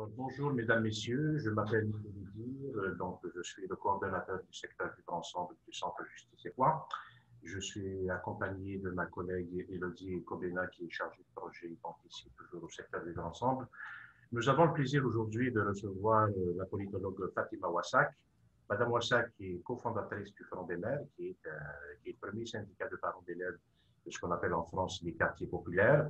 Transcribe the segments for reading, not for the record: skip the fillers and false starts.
Bonjour mesdames, messieurs, je m'appelle Michel Dir, donc je suis le coordonnateur du secteur Vivre Ensemble du Centre Justice et Foi. Je suis accompagné de ma collègue Élodie Kobena qui est chargée de projet donc ici toujours au secteur Vivre Ensemble. Nous avons le plaisir aujourd'hui de recevoir la politologue Fatima Wassak. Madame Wassak est cofondatrice du Front des Mères, qui est le premier syndicat de parents d'élèves de ce qu'on appelle en France les quartiers populaires.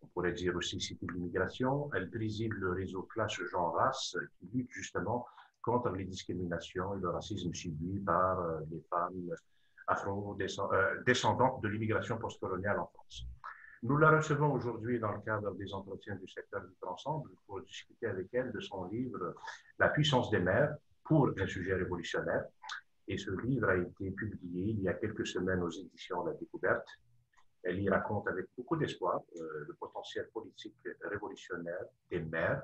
On pourrait dire aussi Cité de l'immigration. Elle préside le réseau Classe Genre Race qui lutte justement contre les discriminations et le racisme subi par les femmes afro-descendantes de l'immigration postcoloniale en France. Nous la recevons aujourd'hui dans le cadre des entretiens du secteur Vivre Ensemble pour discuter avec elle de son livre La puissance des mères pour un sujet révolutionnaire. Et ce livre a été publié il y a quelques semaines aux éditions La Découverte. Elle y raconte avec beaucoup d'espoir le potentiel politique révolutionnaire des mères.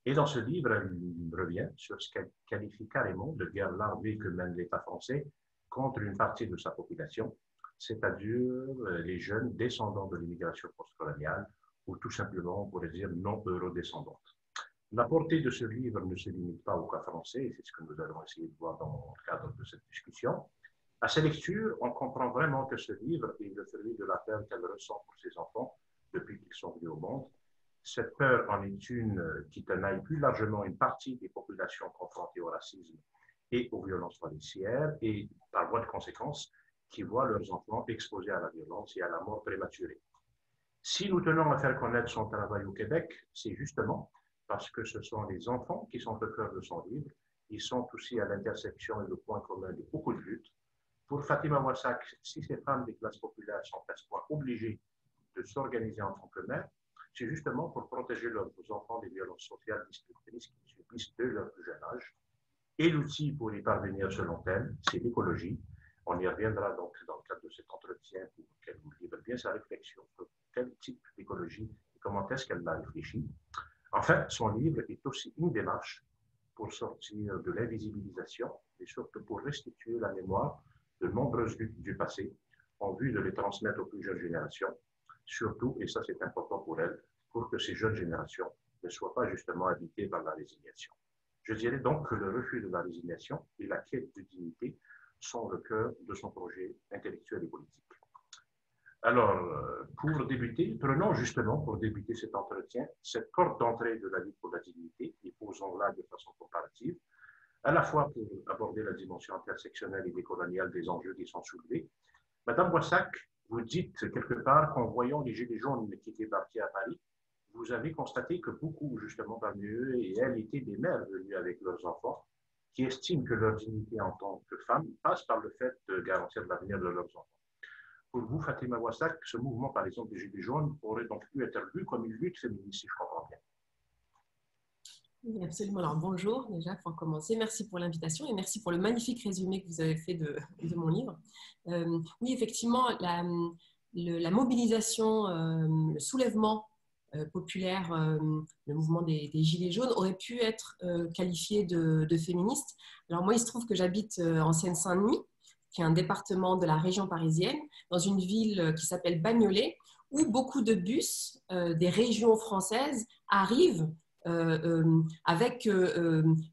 Et dans ce livre, elle revient sur ce qu'elle qualifie carrément de guerre larvée que mène l'État français contre une partie de sa population, c'est-à-dire les jeunes descendants de l'immigration postcoloniale, ou tout simplement, on pourrait dire, non-eurodescendantes. La portée de ce livre ne se limite pas au cas français, et c'est ce que nous allons essayer de voir dans le cadre de cette discussion. À sa lecture, on comprend vraiment que ce livre est le fruit de la peur qu'elle ressent pour ses enfants depuis qu'ils sont venus au monde. Cette peur en est une qui tenaille plus largement une partie des populations confrontées au racisme et aux violences policières et, par voie de conséquence, qui voient leurs enfants exposés à la violence et à la mort prématurée. Si nous tenons à faire connaître son travail au Québec, c'est justement parce que ce sont les enfants qui sont au cœur de son livre. Ils sont aussi à l'intersection et le point commun de beaucoup de luttes. Pour Fatima Wassak, si ces femmes des classes populaires sont à ce point obligées de s'organiser en tant que mères, c'est justement pour protéger leurs enfants des violences sociales destructrices qu'ils subissent dès leur plus jeune âge. Et l'outil pour y parvenir, selon elle, c'est l'écologie. On y reviendra donc dans le cadre de cet entretien pour qu'elle nous livre bien sa réflexion sur quel type d'écologie et comment est-ce qu'elle l'a réfléchi. Enfin, son livre est aussi une démarche pour sortir de l'invisibilisation et surtout pour restituer la mémoire de nombreuses luttes du passé en vue de les transmettre aux plus jeunes générations, surtout, et ça c'est important pour elles, pour que ces jeunes générations ne soient pas justement habitées par la résignation. Je dirais donc que le refus de la résignation et la quête de dignité sont le cœur de son projet intellectuel et politique. Alors, pour débuter, prenons justement pour débuter cet entretien cette porte d'entrée de la lutte pour la dignité et posons-la de façon comparative, à la fois pour aborder la dimension intersectionnelle et décoloniale des enjeux qui sont soulevés. Madame Wassak, vous dites quelque part qu'en voyant les Gilets jaunes qui débarquaient à Paris, vous avez constaté que beaucoup, justement, parmi eux et elles, étaient des mères venues avec leurs enfants qui estiment que leur dignité en tant que femmes passe par le fait de garantir l'avenir de leurs enfants. Pour vous, Fatima Wassak, ce mouvement, par exemple, des Gilets jaunes aurait donc pu être vu comme une lutte féministe, si je comprends bien. Oui, absolument. Alors, bonjour déjà pour commencer. Merci pour l'invitation et merci pour le magnifique résumé que vous avez fait de mon livre. Oui, effectivement, la mobilisation, le soulèvement populaire, le mouvement des Gilets jaunes aurait pu être qualifié de féministe. Alors moi, il se trouve que j'habite en Seine-Saint-Denis, qui est un département de la région parisienne, dans une ville qui s'appelle Bagnolet, où beaucoup de bus des régions françaises arrivent avec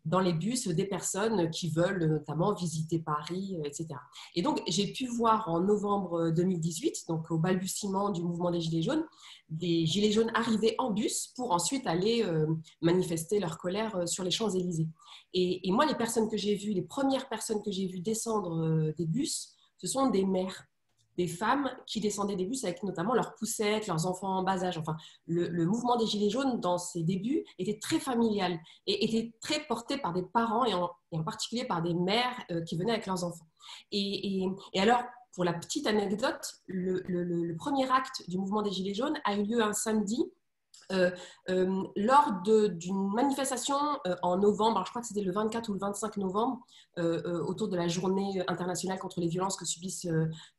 dans les bus des personnes qui veulent notamment visiter Paris, etc. Et donc, j'ai pu voir en novembre 2018, donc au balbutiement du mouvement des Gilets jaunes, des Gilets jaunes arriver en bus pour ensuite aller manifester leur colère sur les Champs-Élysées. Et moi, les personnes que j'ai vues, les premières personnes que j'ai vues descendre des bus, ce sont des mères, des femmes qui descendaient des bus avec notamment leurs poussettes, leurs enfants en bas âge. Enfin, le mouvement des Gilets jaunes, dans ses débuts, était très familial et était très porté par des parents et en particulier par des mères qui venaient avec leurs enfants. Et alors, pour la petite anecdote, le premier acte du mouvement des Gilets jaunes a eu lieu un samedi lors d'une manifestation en novembre, alors je crois que c'était le 24 ou le 25 novembre, autour de la journée internationale contre les violences que subissent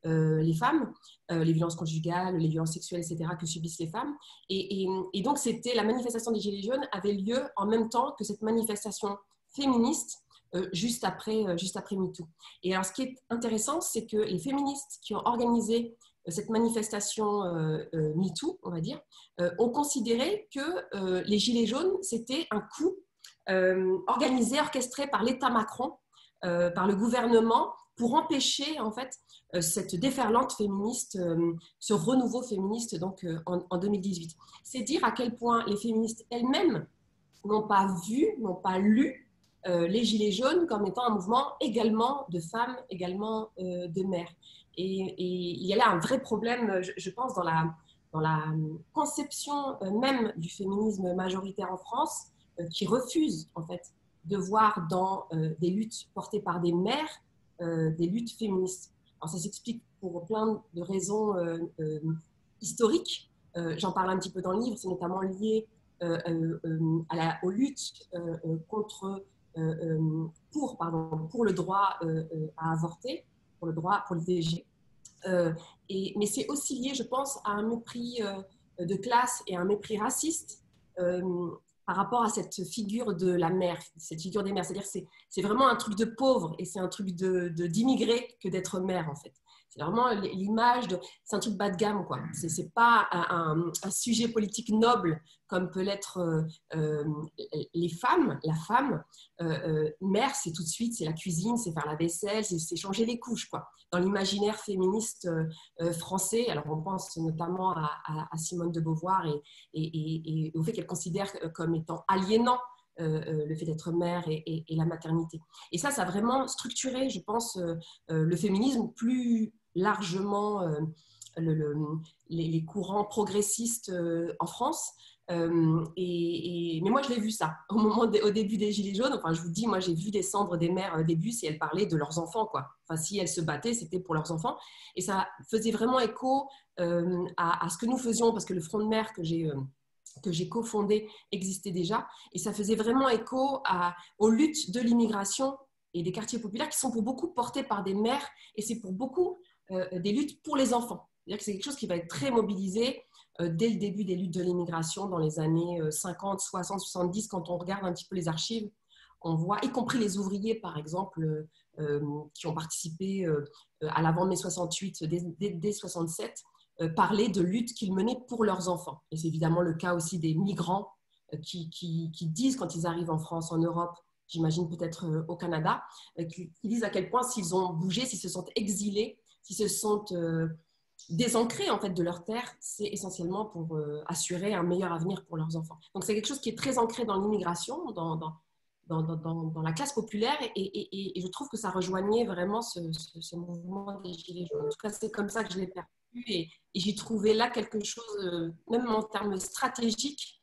les femmes, les violences conjugales, les violences sexuelles, etc., que subissent les femmes. Et donc, la manifestation des Gilets jaunes avait lieu en même temps que cette manifestation féministe juste après MeToo. Et alors, ce qui est intéressant, c'est que les féministes qui ont organisé cette manifestation MeToo, on va dire, ont considéré que les Gilets jaunes, c'était un coup organisé, orchestré par l'État Macron, par le gouvernement, pour empêcher en fait cette déferlante féministe, ce renouveau féministe donc en 2018. C'est dire à quel point les féministes elles-mêmes n'ont pas vu, n'ont pas lu les Gilets jaunes comme étant un mouvement également de femmes, également de mères. Et il y a là un vrai problème, je pense, dans la conception même du féminisme majoritaire en France, qui refuse en fait de voir dans des luttes portées par des mères des luttes féministes. Alors ça s'explique pour plein de raisons historiques. J'en parle un petit peu dans le livre, c'est notamment lié aux luttes pour le droit à avorter, pour l'IVG. Mais c'est aussi lié, je pense, à un mépris de classe et à un mépris raciste par rapport à cette figure de la mère, cette figure des mères. C'est-à-dire que c'est vraiment un truc de pauvre et c'est un truc d'immigré que d'être mère, en fait. C'est vraiment l'image c'est un truc bas de gamme, quoi. C'est pas un sujet politique noble comme peut l'être les femmes. La femme, mère, c'est tout de suite, c'est la cuisine, c'est faire la vaisselle, c'est changer les couches, quoi. Dans l'imaginaire féministe français, alors on pense notamment à Simone de Beauvoir et au fait qu'elle considère comme étant aliénant le fait d'être mère et la maternité. Et ça a vraiment structuré, je pense, le féminisme plus largement les courants progressistes en France. Mais moi, je l'ai vu ça au début des Gilets jaunes. Enfin, je vous dis, moi, j'ai vu descendre des mères des bus et elles parlaient de leurs enfants, quoi. Enfin, si elles se battaient, c'était pour leurs enfants. Et ça faisait vraiment écho à ce que nous faisions, parce que le Front de mer que j'ai cofondé existait déjà. Et ça faisait vraiment écho aux luttes de l'immigration et des quartiers populaires qui sont pour beaucoup portés par des mères. Et c'est pour beaucoup des luttes pour les enfants. C'est-à-dire que c'est quelque chose qui va être très mobilisé dès le début des luttes de l'immigration dans les années 50, 60, 70. Quand on regarde un petit peu les archives, on voit, y compris les ouvriers, par exemple, qui ont participé à l'avant mai 68, dès 67, parler de luttes qu'ils menaient pour leurs enfants. Et c'est évidemment le cas aussi des migrants qui disent, quand ils arrivent en France, en Europe, j'imagine peut-être au Canada, qui disent à quel point s'ils ont bougé, s'ils se sont exilés, s'ils se sont désancrés en fait de leur terre, c'est essentiellement pour assurer un meilleur avenir pour leurs enfants. Donc c'est quelque chose qui est très ancré dans l'immigration, dans la classe populaire et je trouve que ça rejoignait vraiment ce mouvement des Gilets jaunes. En tout cas, c'est comme ça que je l'ai perçu et j'ai trouvé là quelque chose, même en termes stratégiques,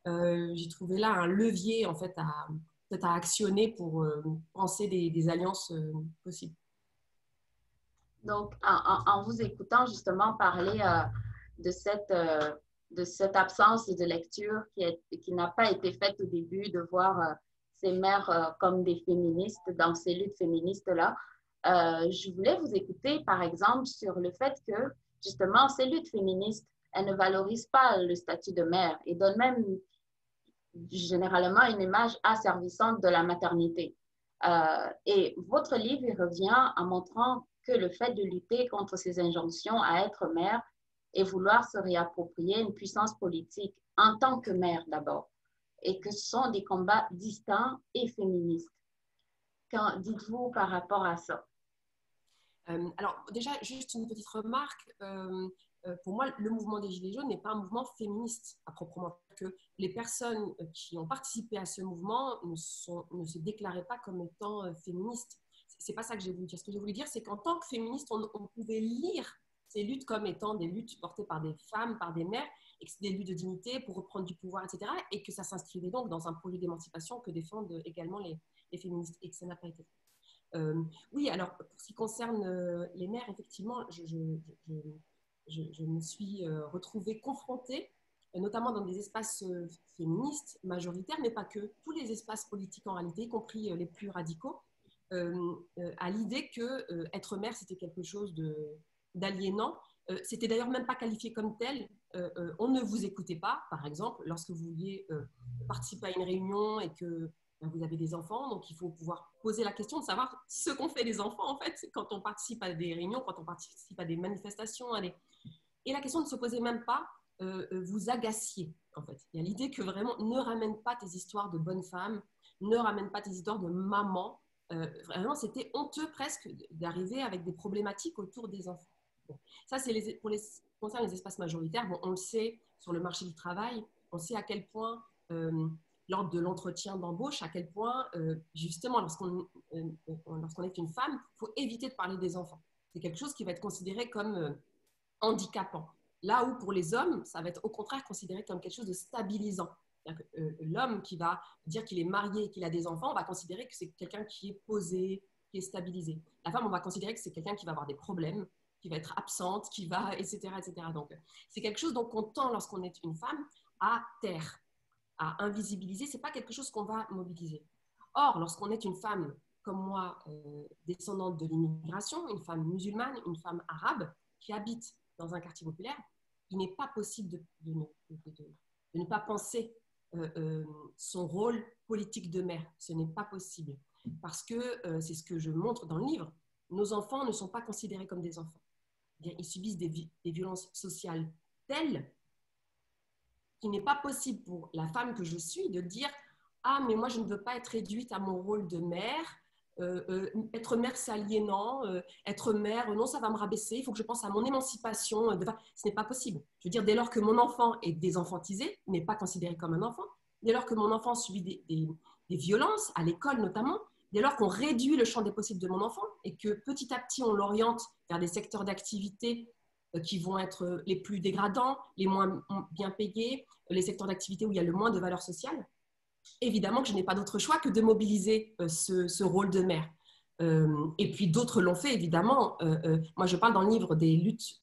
j'ai trouvé là un levier en fait à actionner pour penser des alliances possibles. Donc, en vous écoutant justement parler de cette absence de lecture qui n'a pas été faite au début, de voir ces mères comme des féministes dans ces luttes féministes-là, je voulais vous écouter, par exemple, sur le fait que, justement, ces luttes féministes, elles ne valorisent pas le statut de mère et donnent même généralement une image asservissante de la maternité. Et votre livre il revient en montrant que le fait de lutter contre ces injonctions à être mère et vouloir se réapproprier une puissance politique en tant que mère d'abord, et que ce sont des combats distincts et féministes. Qu'en dites-vous par rapport à ça? Alors déjà, juste une petite remarque. Pour moi, le mouvement des Gilets jaunes n'est pas un mouvement féministe à proprement parler. Que les personnes qui ont participé à ce mouvement ne se déclaraient pas comme étant féministes. C'est pas ça que j'ai voulu dire. Ce que j'ai voulu dire, c'est qu'en tant que féministe, on pouvait lire ces luttes comme étant des luttes portées par des femmes, par des mères, et que c'est des luttes de dignité pour reprendre du pouvoir, etc. Et que ça s'inscrivait donc dans un projet d'émancipation que défendent également les féministes, et que ça n'a pas été fait. Oui, alors pour ce qui concerne les mères, effectivement, je me suis retrouvée confrontée, notamment dans des espaces féministes majoritaires, mais pas que, tous les espaces politiques en réalité, y compris les plus radicaux, à l'idée que être mère, c'était quelque chose d'aliénant. C'était d'ailleurs même pas qualifié comme tel. On ne vous écoutait pas, par exemple, lorsque vous vouliez participer à une réunion et que vous avez des enfants, donc il faut pouvoir poser la question de savoir ce qu'ont fait les enfants, en fait, quand on participe à des réunions, quand on participe à des manifestations. Et la question de ne se poser même pas, vous agaciez, en fait. Il y a l'idée que vraiment, ne ramène pas tes histoires de bonnes femmes, ne ramène pas tes histoires de maman. Vraiment, c'était honteux presque d'arriver avec des problématiques autour des enfants. Bon. Ça, c'est pour les concerne les espaces majoritaires. Bon, on le sait, sur le marché du travail, on sait à quel point, lors de l'entretien d'embauche, à quel point, justement, lorsqu'on est une femme, il faut éviter de parler des enfants. C'est quelque chose qui va être considéré comme handicapant. Là où, pour les hommes, ça va être au contraire considéré comme quelque chose de stabilisant. L'homme qui va dire qu'il est marié et qu'il a des enfants, on va considérer que c'est quelqu'un qui est posé, qui est stabilisé. La femme, on va considérer que c'est quelqu'un qui va avoir des problèmes, qui va être absente, qui va, etc., etc. Donc, c'est quelque chose qu'on tend, lorsqu'on est une femme, à taire, à invisibiliser. Ce n'est pas quelque chose qu'on va mobiliser. Or, lorsqu'on est une femme, comme moi, descendante de l'immigration, une femme musulmane, une femme arabe, qui habite dans un quartier populaire, il n'est pas possible de ne pas penser son rôle politique de mère. Ce n'est pas possible. Parce que, c'est ce que je montre dans le livre, nos enfants ne sont pas considérés comme des enfants. Ils subissent des violences sociales telles qu'il n'est pas possible pour la femme que je suis de dire « Ah, mais moi, je ne veux pas être réduite à mon rôle de mère. Être mère, c'est aliénant. Être mère, non, ça va me rabaisser. Il faut que je pense à mon émancipation. » Ce n'est pas possible. Je veux dire, dès lors que mon enfant est désenfantisé, n'est pas considéré comme un enfant, dès lors que mon enfant subit des violences, à l'école notamment, dès lors qu'on réduit le champ des possibles de mon enfant et que petit à petit, on l'oriente vers des secteurs d'activité qui vont être les plus dégradants, les moins bien payés, les secteurs d'activité où il y a le moins de valeur sociale, évidemment que je n'ai pas d'autre choix que de mobiliser ce rôle de mère. Et puis d'autres l'ont fait, évidemment. Moi, je parle dans le livre des luttes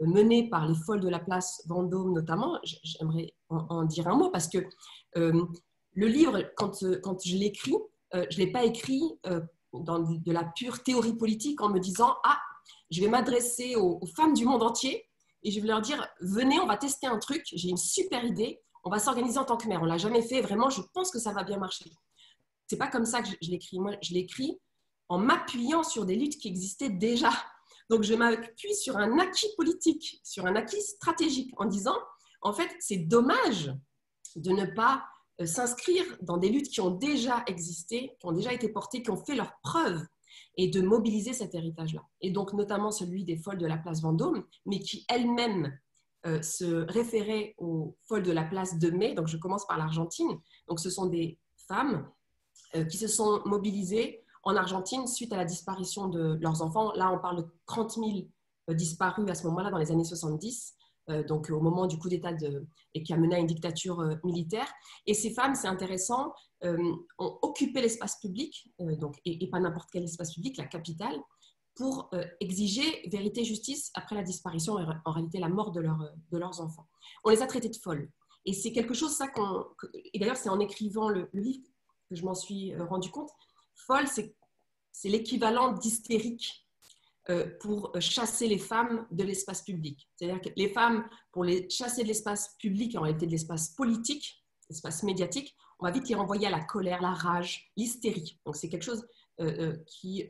menées par les folles de la place Vendôme, notamment. J'aimerais en dire un mot parce que le livre, quand je l'écris, je ne l'ai pas écrit dans de la pure théorie politique en me disant « Ah, je vais m'adresser aux femmes du monde entier et je vais leur dire « Venez, on va tester un truc, j'ai une super idée, on va s'organiser en tant que mère. » On ne l'a jamais fait, vraiment, je pense que ça va bien marcher. Ce n'est pas comme ça que je l'écris. Moi, je l'écris en m'appuyant sur des luttes qui existaient déjà. Donc, je m'appuie sur un acquis politique, sur un acquis stratégique en disant « En fait, c'est dommage de ne pas s'inscrire dans des luttes qui ont déjà existé, qui ont déjà été portées, qui ont fait leurs preuves et de mobiliser cet héritage-là. » Et donc, notamment celui des folles de la place Vendôme, mais qui elles-mêmes se référaient aux folles de la place de Mai. Donc, je commence par l'Argentine. Donc, ce sont des femmes qui se sont mobilisées en Argentine suite à la disparition de leurs enfants. Là, on parle de 30 000 disparus à ce moment-là, dans les années 70. Donc au moment du coup d'État et qui a mené à une dictature militaire. Et ces femmes, c'est intéressant, ont occupé l'espace public, et pas n'importe quel espace public, la capitale, pour exiger vérité et justice après la disparition et en réalité la mort de leurs enfants. On les a traités de folles. Et c'est quelque chose, ça, et d'ailleurs c'est en écrivant le livre que je m'en suis rendu compte, folle, c'est l'équivalent d'hystérique pour chasser les femmes de l'espace public. C'est-à-dire que les femmes, pour les chasser de l'espace public, en réalité de l'espace politique, l'espace médiatique, on va vite les renvoyer à la colère, la rage, l'hystérie. Donc c'est quelque chose qui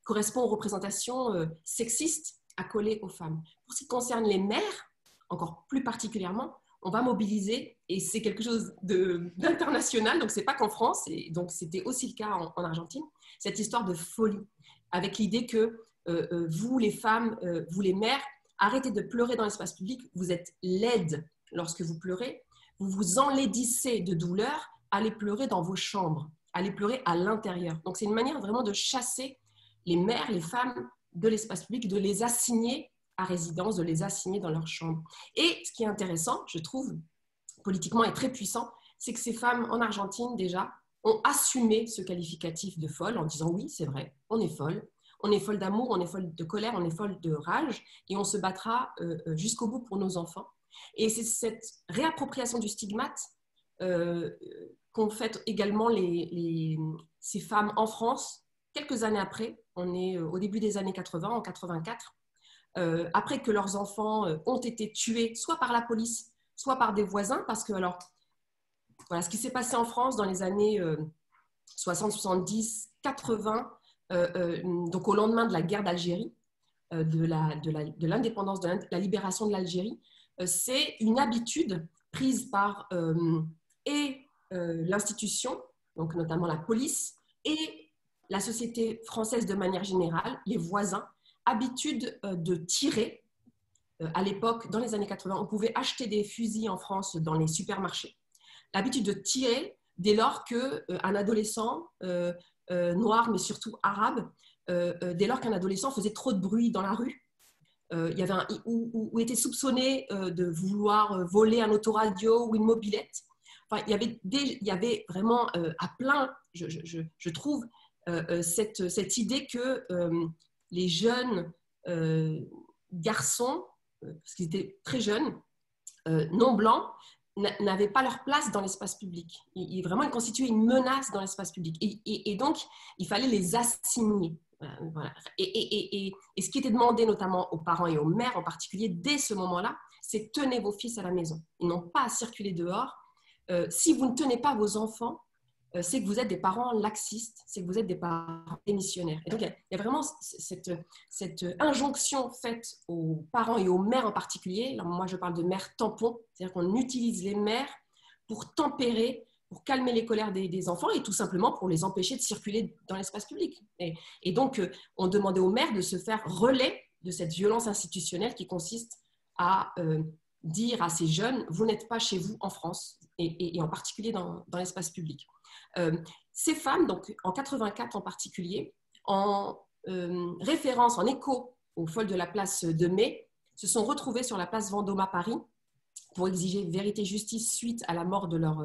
correspond aux représentations sexistes accolées aux femmes. Pour ce qui concerne les mères, encore plus particulièrement, on va mobiliser, et c'est quelque chose d'international, donc c'est pas qu'en France, et donc c'était aussi le cas en Argentine, cette histoire de folie, avec l'idée que vous, les femmes, vous, les mères, arrêtez de pleurer dans l'espace public, vous êtes laides lorsque vous pleurez, vous vous enlaidissez de douleur, allez pleurer dans vos chambres, allez pleurer à l'intérieur. Donc c'est une manière vraiment de chasser les mères, les femmes de l'espace public, de les assigner à résidence, de les assigner dans leur chambre. Et ce qui est intéressant, je trouve, politiquement et très puissant, c'est que ces femmes en Argentine, déjà, ont assumé ce qualificatif de folle en disant oui, c'est vrai, on est folle d'amour, on est folle de colère, on est folle de rage et on se battra jusqu'au bout pour nos enfants. Et c'est cette réappropriation du stigmate qu'ont fait également ces femmes en France, quelques années après, on est au début des années 80, en 84, après que leurs enfants ont été tués soit par la police, soit par des voisins, parce que alors, voilà, ce qui s'est passé en France dans les années 60, 70, 80, donc au lendemain de la guerre d'Algérie, de l'indépendance, de la libération de l'Algérie, c'est une habitude prise par l'institution, donc notamment la police, et la société française de manière générale, les voisins, habitude de tirer. À l'époque, dans les années 80, on pouvait acheter des fusils en France dans les supermarchés. L'habitude de tirer dès lors qu'un adolescent noir, mais surtout arabe, dès lors qu'un adolescent faisait trop de bruit dans la rue, il y avait ou était soupçonné de vouloir voler un autoradio ou une mobilette. Enfin, il y avait vraiment à plein, je trouve, cette idée que les jeunes garçons, parce qu'ils étaient très jeunes, non blancs, n'avaient pas leur place dans l'espace public. Vraiment, ils constituaient une menace dans l'espace public. Et donc, il fallait les assigner. Voilà. Et ce qui était demandé notamment aux parents et aux mères en particulier, dès ce moment-là, c'est tenez vos fils à la maison. Ils n'ont pas à circuler dehors. Si vous ne tenez pas vos enfants, c'est que vous êtes des parents laxistes, c'est que vous êtes des parents démissionnaires. Et donc, il y a vraiment cette injonction faite aux parents et aux mères en particulier. Alors, moi, je parle de mères tampons, c'est-à-dire qu'on utilise les mères pour tempérer, pour calmer les colères des enfants et tout simplement pour les empêcher de circuler dans l'espace public. Et donc, on demandait aux mères de se faire relais de cette violence institutionnelle qui consiste à dire à ces jeunes, vous n'êtes pas chez vous en France, et en particulier dans l'espace public. Ces femmes, donc en 84 en particulier, en référence, en écho aux folles de la place de Mai, se sont retrouvées sur la place Vendôme à Paris pour exiger vérité et justice suite à la mort de leurs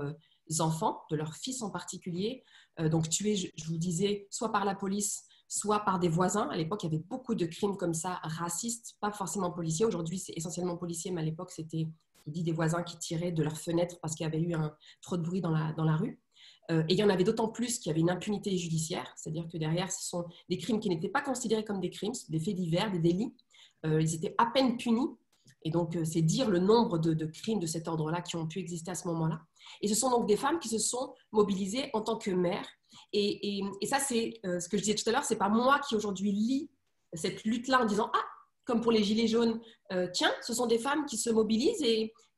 enfants, de leurs fils en particulier, donc tués, je vous disais, soit par la police, soit par des voisins. À l'époque, il y avait beaucoup de crimes comme ça, racistes, pas forcément policiers. Aujourd'hui, c'est essentiellement policier, mais à l'époque, c'était, je dis, des voisins qui tiraient de leurs fenêtres parce qu'il y avait eu trop de bruit dans la rue. Et il y en avait d'autant plus qu'il y avait une impunité judiciaire, c'est-à-dire que derrière, ce sont des crimes qui n'étaient pas considérés comme des crimes, des faits divers, des délits. Ils étaient à peine punis. Et donc, c'est dire le nombre de crimes de cet ordre-là qui ont pu exister à ce moment-là. Et ce sont donc des femmes qui se sont mobilisées en tant que mères. Et ça, c'est ce que je disais tout à l'heure, c'est pas moi qui aujourd'hui lis cette lutte-là en disant « Ah, comme pour les Gilets jaunes, tiens, ce sont des femmes qui se mobilisent. »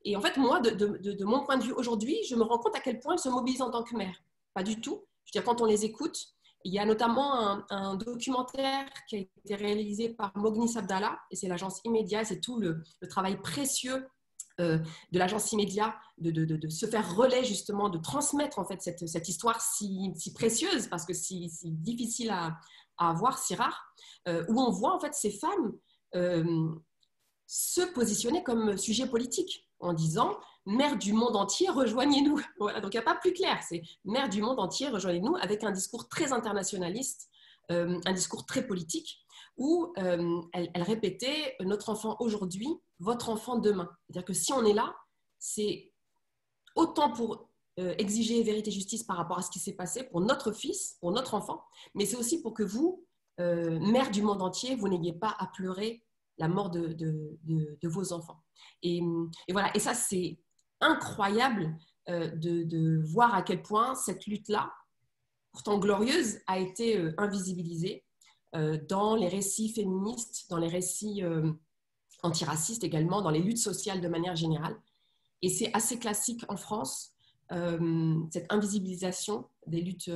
Et en fait, moi, de mon point de vue aujourd'hui, je me rends compte à quel point elles se mobilisent en tant que mères. Pas du tout. Je veux dire, quand on les écoute, il y a notamment un documentaire qui a été réalisé par Mognis Abdallah, et c'est l'agence Immédia, et c'est tout le travail précieux de l'agence Immédia de se faire relais, justement, de transmettre en fait cette histoire si précieuse, parce que si difficile à avoir, si rare, où on voit en fait ces femmes se positionner comme sujet politique en disant « Mères du monde entier, rejoignez-nous ». Voilà, donc il n'y a pas plus clair, c'est « Mères du monde entier, rejoignez-nous » avec un discours très internationaliste, un discours très politique, où elle répétait « Notre enfant aujourd'hui, votre enfant demain ». C'est-à-dire que si on est là, c'est autant pour exiger vérité et justice par rapport à ce qui s'est passé pour notre fils, pour notre enfant, mais c'est aussi pour que vous, mères du monde entier, vous n'ayez pas à pleurer la mort de vos enfants. Et voilà, et ça c'est incroyable de voir à quel point cette lutte-là, pourtant glorieuse, a été invisibilisée dans les récits féministes, dans les récits antiracistes également, dans les luttes sociales de manière générale. Et c'est assez classique en France, cette invisibilisation des luttes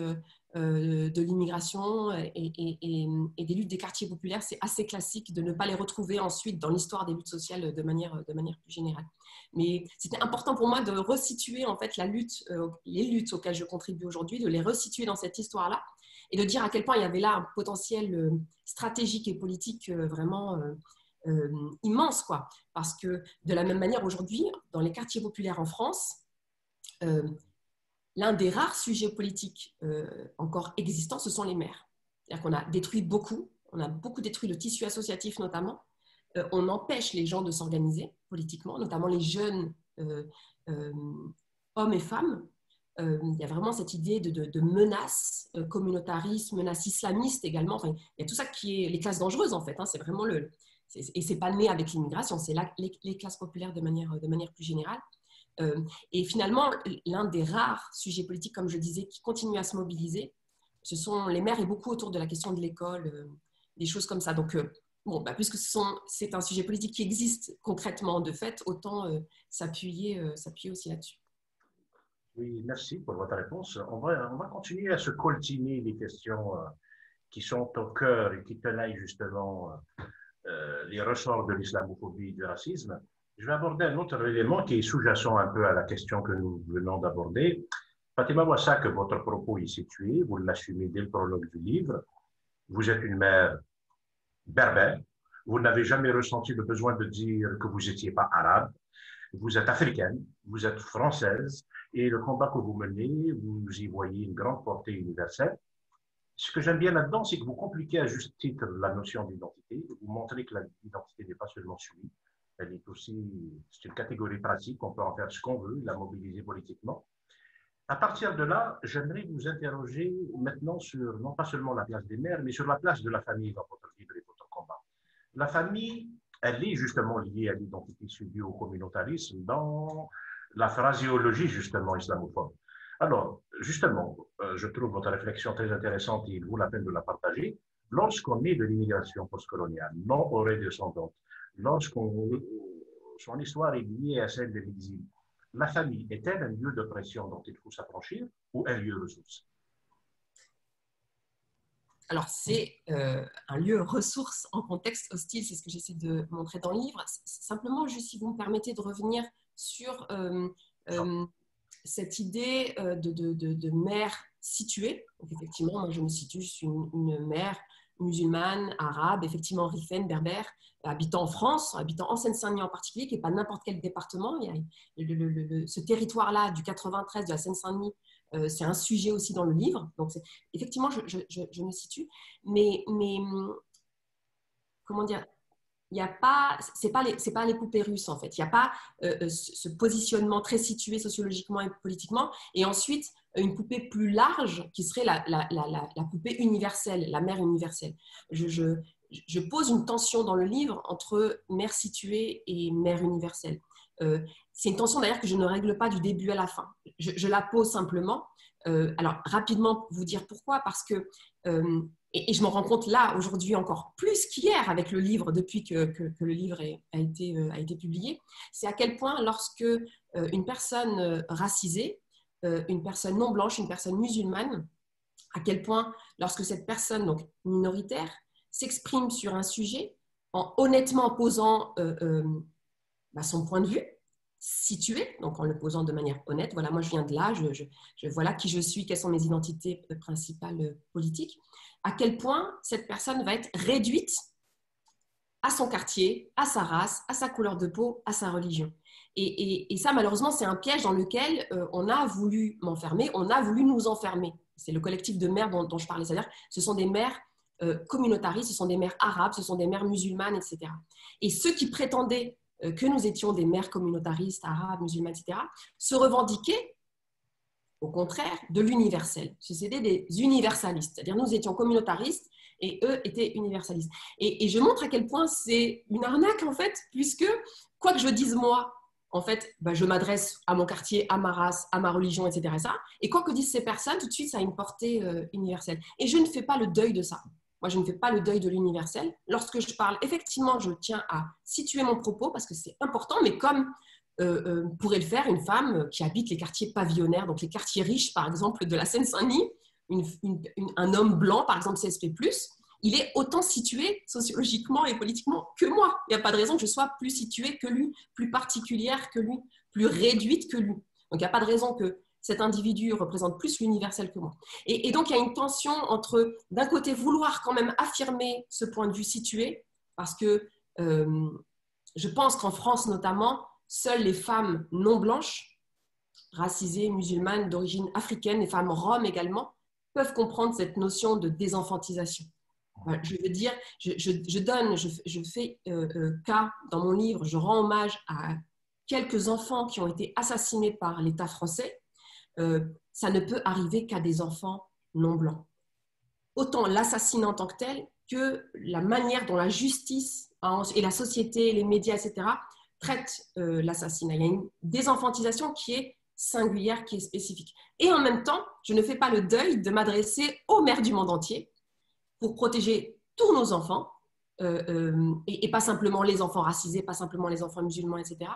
de l'immigration et des luttes des quartiers populaires, c'est assez classique de ne pas les retrouver ensuite dans l'histoire des luttes sociales de manière plus générale. Mais c'était important pour moi de resituer en fait les luttes auxquelles je contribue aujourd'hui, de les resituer dans cette histoire-là et de dire à quel point il y avait là un potentiel stratégique et politique vraiment immense, quoi. Parce que de la même manière aujourd'hui, dans les quartiers populaires en France, l'un des rares sujets politiques encore existants, ce sont les maires. C'est-à-dire qu'on a détruit beaucoup, on a beaucoup détruit le tissu associatif notamment, on empêche les gens de s'organiser politiquement, notamment les jeunes hommes et femmes. Il y a vraiment cette idée de menace communautariste, menace islamiste également. Enfin, il y a tout ça qui est les classes dangereuses en fait, hein, c'est vraiment et c'est pas né avec l'immigration, c'est les classes populaires de manière plus générale. Et finalement, l'un des rares sujets politiques, comme je disais, qui continue à se mobiliser, ce sont les mères et beaucoup autour de la question de l'école, des choses comme ça. Donc, bon, puisque c'est un sujet politique qui existe concrètement de fait, autant s'appuyer aussi là-dessus. Oui, merci pour votre réponse. On va continuer à se coltiner les questions qui sont au cœur et qui tenaillent justement les ressorts de l'islamophobie et du racisme. Je vais aborder un autre élément qui est sous-jacent un peu à la question que nous venons d'aborder. Fatima Wassak, votre propos est situé, vous l'assumez dès le prologue du livre. Vous êtes une mère berbère. Vous n'avez jamais ressenti le besoin de dire que vous n'étiez pas arabe. Vous êtes africaine, vous êtes française, et le combat que vous menez, vous y voyez une grande portée universelle. Ce que j'aime bien là-dedans, c'est que vous compliquez à juste titre la notion d'identité. Vous montrez que l'identité n'est pas seulement suivie, elle est aussi, c'est une catégorie pratique, on peut en faire ce qu'on veut, la mobiliser politiquement. À partir de là, j'aimerais vous interroger maintenant sur, non pas seulement la place des mères, mais sur la place de la famille dans votre livre et votre combat. La famille, elle est justement liée à l'identité suivie au communautarisme dans la phraséologie justement islamophobe. Alors, justement, je trouve votre réflexion très intéressante et il vaut la peine de la partager. Lorsqu'on est de l'immigration postcoloniale, non descendante, lorsqu'on son histoire est liée à celle de l'exil, la famille est-elle un lieu de pression dont il faut s'affranchir ou un lieu ressource? Alors, c'est un lieu ressource en contexte hostile, c'est ce que j'essaie de montrer dans le livre. Simplement, juste si vous me permettez de revenir sur cette idée de mère située. Donc, effectivement, moi, je me situe, je suis une mère musulmane, arabe, effectivement rifaine, berbère, habitant en France, habitant en Seine-Saint-Denis en particulier, qui n'est pas n'importe quel département. Il y a ce territoire-là du 93 de la Seine-Saint-Denis, c'est un sujet aussi dans le livre. Donc, effectivement, je me situe. Mais comment dire, c'est pas les poupées russes en fait. Il n'y a pas ce positionnement très situé sociologiquement et politiquement. Et ensuite, une poupée plus large qui serait la poupée universelle, la mère universelle. Je pose une tension dans le livre entre mère située et mère universelle. C'est une tension d'ailleurs que je ne règle pas du début à la fin. Je la pose simplement. Alors, rapidement, vous dire pourquoi, parce que, et je me rends compte là, aujourd'hui, encore plus qu'hier avec le livre, depuis que le livre a été publié, c'est à quel point lorsque une personne racisée, une personne non blanche, une personne musulmane, à quel point lorsque cette personne donc minoritaire s'exprime sur un sujet en honnêtement posant son point de vue, situé, donc en le posant de manière honnête. Voilà, moi je viens de là, voilà qui je suis, quelles sont mes identités principales politiques, à quel point cette personne va être réduite à son quartier, à sa race, à sa couleur de peau, à sa religion. Et ça, malheureusement, c'est un piège dans lequel on a voulu m'enfermer, on a voulu nous enfermer. C'est le collectif de mères dont je parlais, c'est-à-dire ce sont des mères communautaristes, ce sont des mères arabes, ce sont des mères musulmanes, etc. Et ceux qui prétendaient que nous étions des mères communautaristes, arabes, musulmanes, etc., se revendiquaient, au contraire, de l'universel. C'étaient des universalistes, c'est-à-dire nous étions communautaristes et eux étaient universalistes. Et je montre à quel point c'est une arnaque, en fait, puisque, quoi que je dise moi, en fait, je m'adresse à mon quartier, à ma race, à ma religion, etc. Et quoi que disent ces personnes, tout de suite, ça a une portée universelle. Et je ne fais pas le deuil de ça. Moi, je ne fais pas le deuil de l'universel. Lorsque je parle, effectivement, je tiens à situer mon propos parce que c'est important, mais comme pourrait le faire une femme qui habite les quartiers pavillonnaires, donc les quartiers riches, par exemple, de la Seine-Saint-Denis, un homme blanc, par exemple, CSP+, il est autant situé sociologiquement et politiquement que moi. Il n'y a pas de raison que je sois plus située que lui, plus particulière que lui, plus réduite que lui. Donc, il n'y a pas de raison que cet individu représente plus l'universel que moi. Et donc, il y a une tension entre, d'un côté, vouloir quand même affirmer ce point de vue situé, parce que je pense qu'en France, notamment, seules les femmes non blanches, racisées, musulmanes, d'origine africaine, les femmes roms également, peuvent comprendre cette notion de désenfantisation. Je veux dire, je fais cas dans mon livre, je rends hommage à quelques enfants qui ont été assassinés par l'État français. Ça ne peut arriver qu'à des enfants non blancs. Autant l'assassinat en tant que tel que la manière dont la justice et la société, les médias, etc., traite l'assassinat. Il y a une désenfantisation qui est singulière, qui est spécifique. Et en même temps, je ne fais pas le deuil de m'adresser aux mères du monde entier pour protéger tous nos enfants, et pas simplement les enfants racisés, pas simplement les enfants musulmans, etc.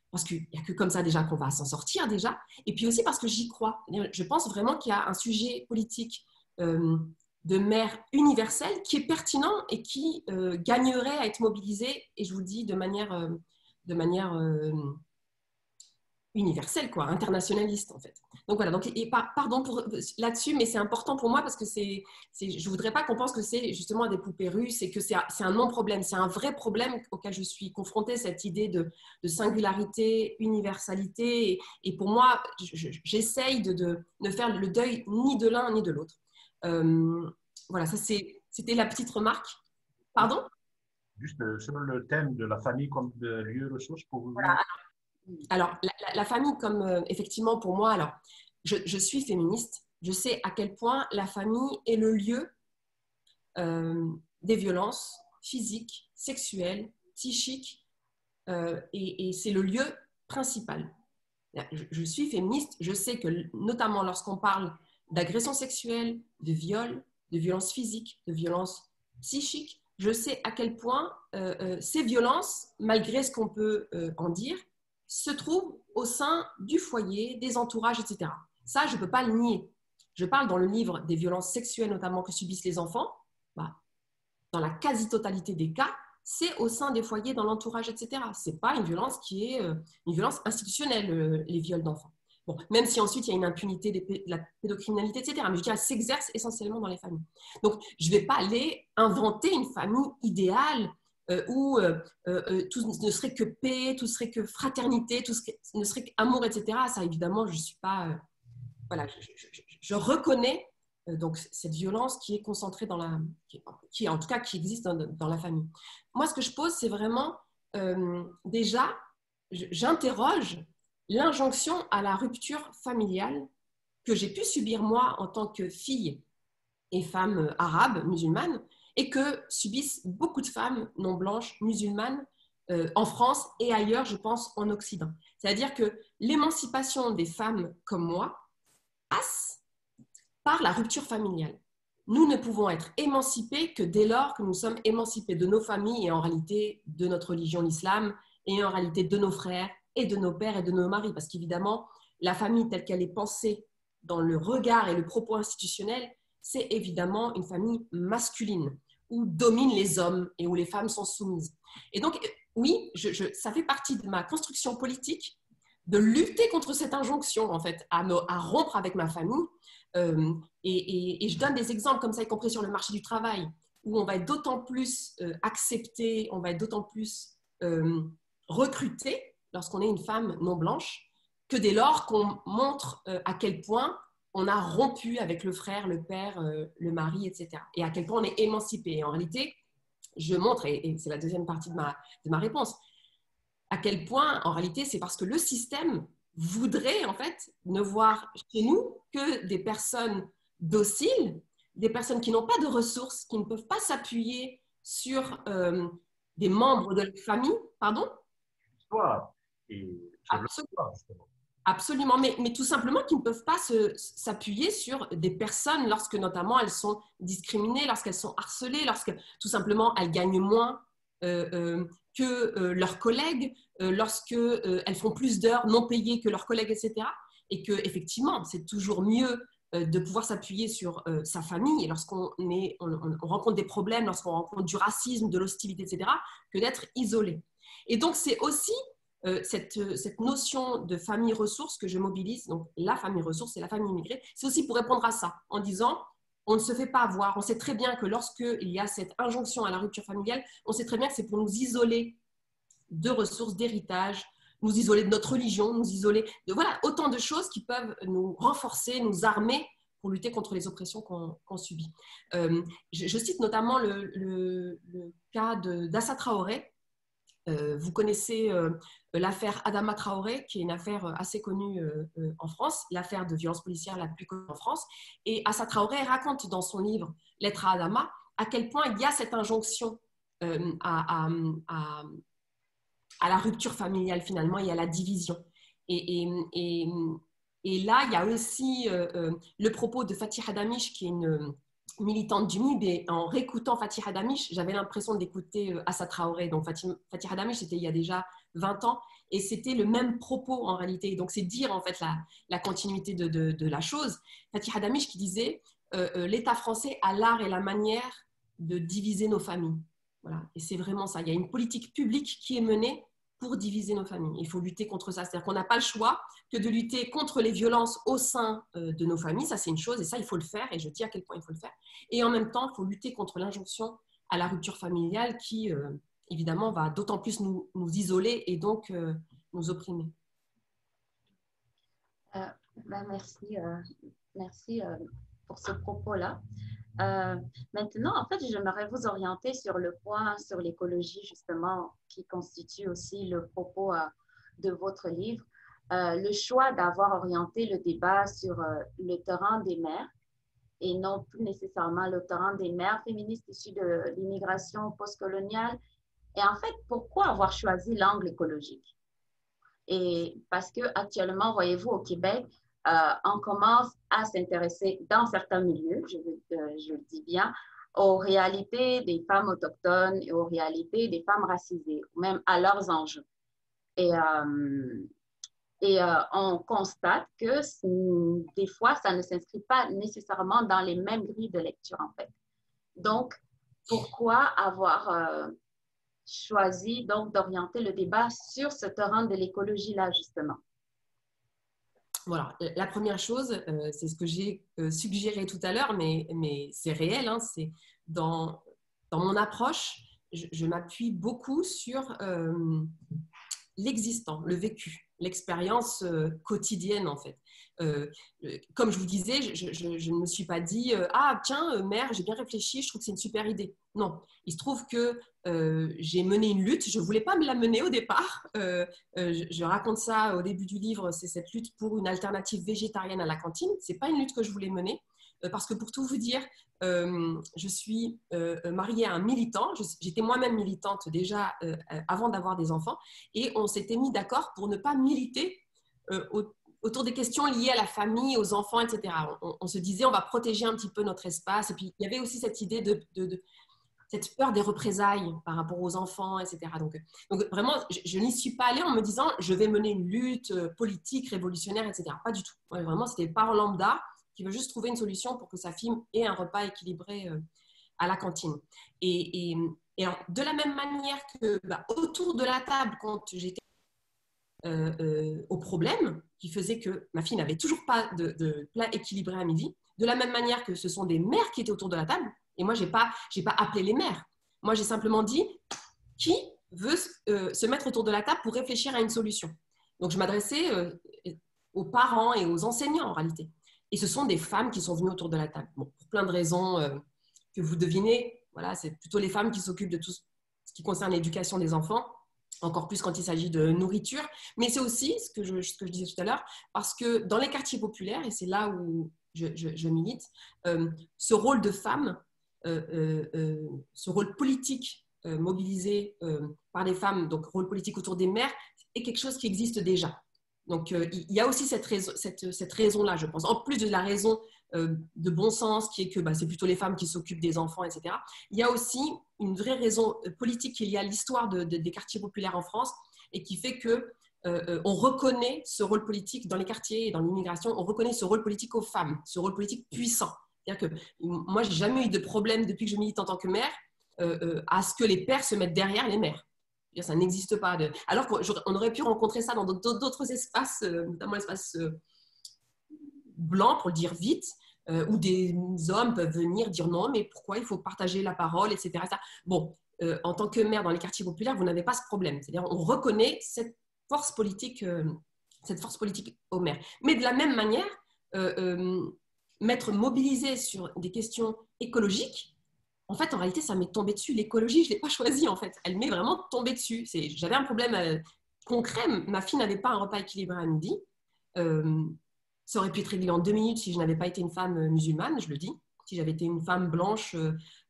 Parce qu'il n'y a que comme ça déjà qu'on va s'en sortir déjà. Et puis aussi parce que j'y crois. Je pense vraiment qu'il y a un sujet politique de mère universelle qui est pertinent et qui gagnerait à être mobilisé, et je vous le dis de manière universelle, quoi, internationaliste en fait. Donc voilà, donc, pardon là-dessus, mais c'est important pour moi parce que je ne voudrais pas qu'on pense que c'est justement des poupées russes et que c'est un non-problème, c'est un vrai problème auquel je suis confrontée, cette idée de singularité, universalité, et pour moi, j'essaye de ne faire le deuil ni de l'un ni de l'autre. Voilà, ça c'était la petite remarque. Pardon ? Juste sur le thème de la famille comme de lieu ressource pour vous. Voilà. Alors, la famille comme, effectivement, pour moi, alors, je suis féministe, je sais à quel point la famille est le lieu des violences physiques, sexuelles, psychiques, et c'est le lieu principal. Je suis féministe, je sais que notamment lorsqu'on parle d'agression sexuelle, de viol, de violences physiques, de violences psychiques, je sais à quel point ces violences, malgré ce qu'on peut en dire, se trouvent au sein du foyer, des entourages, etc. Ça, je ne peux pas le nier. Je parle dans le livre des violences sexuelles, notamment que subissent les enfants. Dans la quasi-totalité des cas, c'est au sein des foyers, dans l'entourage, etc. Ce n'est pas une violence qui est une violence institutionnelle, les viols d'enfants. Bon, même si ensuite il y a une impunité de la pédocriminalité, etc. Mais je dis, elle s'exerce essentiellement dans les familles. Donc, je ne vais pas aller inventer une famille idéale où tout ne serait que paix, tout serait que fraternité, tout ne serait qu'amour, etc. Ça, évidemment, je ne suis pas... voilà, je reconnais donc cette violence qui est concentrée dans la... qui en tout cas, qui existe dans la famille. Moi, ce que je pose, c'est vraiment... déjà, j'interroge l'injonction à la rupture familiale que j'ai pu subir moi en tant que fille et femme arabe, musulmane, et que subissent beaucoup de femmes non blanches, musulmanes, en France et ailleurs, je pense, en Occident. C'est-à-dire que l'émancipation des femmes comme moi passe par la rupture familiale. Nous ne pouvons être émancipés que dès lors que nous sommes émancipés de nos familles et en réalité de notre religion, l'islam, et en réalité de nos frères et de nos pères et de nos maris. Parce qu'évidemment, la famille telle qu'elle est pensée dans le regard et le propos institutionnel, c'est évidemment une famille masculine, où dominent les hommes et où les femmes sont soumises. Et donc, oui, ça fait partie de ma construction politique de lutter contre cette injonction, en fait, à rompre avec ma famille. Et je donne des exemples comme ça, y compris sur le marché du travail, où on va être d'autant plus accepté, on va être d'autant plus recruté lorsqu'on est une femme non blanche, que dès lors qu'on montre à quel point on a rompu avec le frère, le père, le mari, etc. Et à quel point on est émancipé. Et en réalité, je montre, et c'est la deuxième partie de ma réponse, à quel point, en réalité, c'est parce que le système voudrait, en fait, ne voir chez nous que des personnes dociles, des personnes qui n'ont pas de ressources, qui ne peuvent pas s'appuyer sur des membres de leur famille, pardon ? Absolument, mais tout simplement qu'ils ne peuvent pas s'appuyer sur des personnes lorsque notamment elles sont discriminées, lorsqu'elles sont harcelées, lorsque tout simplement elles gagnent moins que leurs collègues, lorsque elles font plus d'heures non payées que leurs collègues, etc. Et qu'effectivement, c'est toujours mieux de pouvoir s'appuyer sur sa famille, et lorsqu'on rencontre des problèmes, lorsqu'on rencontre du racisme, de l'hostilité, etc., que d'être isolé. Et donc, c'est aussi cette notion de famille ressource que je mobilise, donc la famille ressource et la famille immigrée, c'est aussi pour répondre à ça, en disant, on ne se fait pas avoir, on sait très bien que lorsqu'il y a cette injonction à la rupture familiale, on sait très bien que c'est pour nous isoler de ressources, d'héritage, nous isoler de notre religion, nous isoler de voilà, autant de choses qui peuvent nous renforcer, nous armer pour lutter contre les oppressions qu'on subit. Je cite notamment le cas d'Assa Traoré. Vous connaissez l'affaire Adama Traoré, qui est une affaire assez connue en France, l'affaire de violence policière la plus connue en France. Et Assa Traoré raconte dans son livre « Lettre à Adama » à quel point il y a cette injonction à à la rupture familiale finalement et à la division. Et, et, et là, il y a aussi le propos de Fatiha Damish, qui est une militante du MIB, et en réécoutant Fatiha Damish, j'avais l'impression d'écouter Assa Traoré. Donc Fatiha Damish, c'était il y a déjà 20 ans, et c'était le même propos en réalité. Donc c'est dire en fait la continuité de la chose. Fatiha Damish qui disait l'État français a l'art et la manière de diviser nos familles. Voilà. Et c'est vraiment ça. Il y a une politique publique qui est menée pour diviser nos familles. Il faut lutter contre ça. C'est-à-dire qu'on n'a pas le choix que de lutter contre les violences au sein de nos familles. Ça, c'est une chose, et ça, il faut le faire, et je dis à quel point il faut le faire. Et en même temps, il faut lutter contre l'injonction à la rupture familiale qui, évidemment, va d'autant plus nous isoler et donc nous opprimer. Merci pour ce propos-là. Maintenant, en fait, j'aimerais vous orienter sur le point sur l'écologie, justement, qui constitue aussi le propos de votre livre. Le choix d'avoir orienté le débat sur le terrain des mères et non plus nécessairement le terrain des mères féministes issues de l'immigration postcoloniale. Et en fait, pourquoi avoir choisi l'angle écologique? Et parce qu'actuellement, voyez-vous, au Québec, on commence à s'intéresser dans certains milieux, je le dis bien, aux réalités des femmes autochtones et aux réalités des femmes racisées, ou même à leurs enjeux. Et on constate que des fois, ça ne s'inscrit pas nécessairement dans les mêmes grilles de lecture, en fait. Donc, pourquoi avoir choisi donc d'orienter le débat sur ce terrain de l'écologie-là, justement? Voilà, la première chose, c'est ce que j'ai suggéré tout à l'heure, mais c'est réel, hein, c'est dans mon approche, je m'appuie beaucoup sur l'existant, le vécu, l'expérience quotidienne en fait. Comme je vous disais, je ne me suis pas dit « Ah tiens, mère, j'ai bien réfléchi, je trouve que c'est une super idée ». Non, il se trouve que j'ai mené une lutte, je ne voulais pas me la mener au départ. Je raconte ça au début du livre, c'est cette lutte pour une alternative végétarienne à la cantine. Ce n'est pas une lutte que je voulais mener, parce que pour tout vous dire, je suis mariée à un militant, j'étais moi-même militante déjà avant d'avoir des enfants, et on s'était mis d'accord pour ne pas militer autour des questions liées à la famille, aux enfants, etc. On se disait, on va protéger un petit peu notre espace, et puis il y avait aussi cette idée cette peur des représailles par rapport aux enfants, etc. Donc vraiment, je n'y suis pas allée en me disant, je vais mener une lutte politique, révolutionnaire, etc. Pas du tout. Ouais, vraiment, c'était le parent lambda qui veut juste trouver une solution pour que sa fille ait un repas équilibré à la cantine. Et alors, de la même manière que autour de la table, quand j'étais au problème qui faisait que ma fille n'avait toujours pas de plat équilibré à midi, de la même manière que ce sont des mères qui étaient autour de la table, et moi, je n'ai pas appelé les mères. Moi, j'ai simplement dit qui veut se mettre autour de la table pour réfléchir à une solution. Donc, je m'adressais aux parents et aux enseignants en réalité. Et ce sont des femmes qui sont venues autour de la table. Bon, pour plein de raisons que vous devinez, voilà, c'est plutôt les femmes qui s'occupent de tout ce qui concerne l'éducation des enfants, encore plus quand il s'agit de nourriture. Mais c'est aussi ce que je disais tout à l'heure, parce que dans les quartiers populaires, et c'est là où je milite, ce rôle de femme, ce rôle politique mobilisé par les femmes, donc rôle politique autour des mères, est quelque chose qui existe déjà. Donc, il y a aussi cette raison-là, je pense. En plus de la raison de bon sens, qui est que c'est plutôt les femmes qui s'occupent des enfants, etc. Il y a aussi une vraie raison politique qui est liée à l'histoire des quartiers populaires en France et qui fait que on reconnaît ce rôle politique dans les quartiers et dans l'immigration, on reconnaît ce rôle politique aux femmes, ce rôle politique puissant. C'est-à-dire que moi, je n'ai jamais eu de problème depuis que je milite en tant que mère à ce que les pères se mettent derrière les mères. Ça n'existe pas. Alors qu'on aurait pu rencontrer ça dans d'autres espaces, notamment l'espace blanc, pour le dire vite, où des hommes peuvent venir dire non, mais pourquoi il faut partager la parole, etc. Bon, en tant que mère dans les quartiers populaires, vous n'avez pas ce problème. C'est-à-dire on reconnaît cette force politique aux mères. Mais de la même manière, m'être mobilisée sur des questions écologiques, en fait, en réalité, ça m'est tombé dessus. L'écologie, je ne l'ai pas choisie, en fait. Elle m'est vraiment tombée dessus. J'avais un problème concret. Ma fille n'avait pas un repas équilibré à midi. Ça aurait pu être réglé en 2 minutes si je n'avais pas été une femme musulmane, je le dis. Si j'avais été une femme blanche,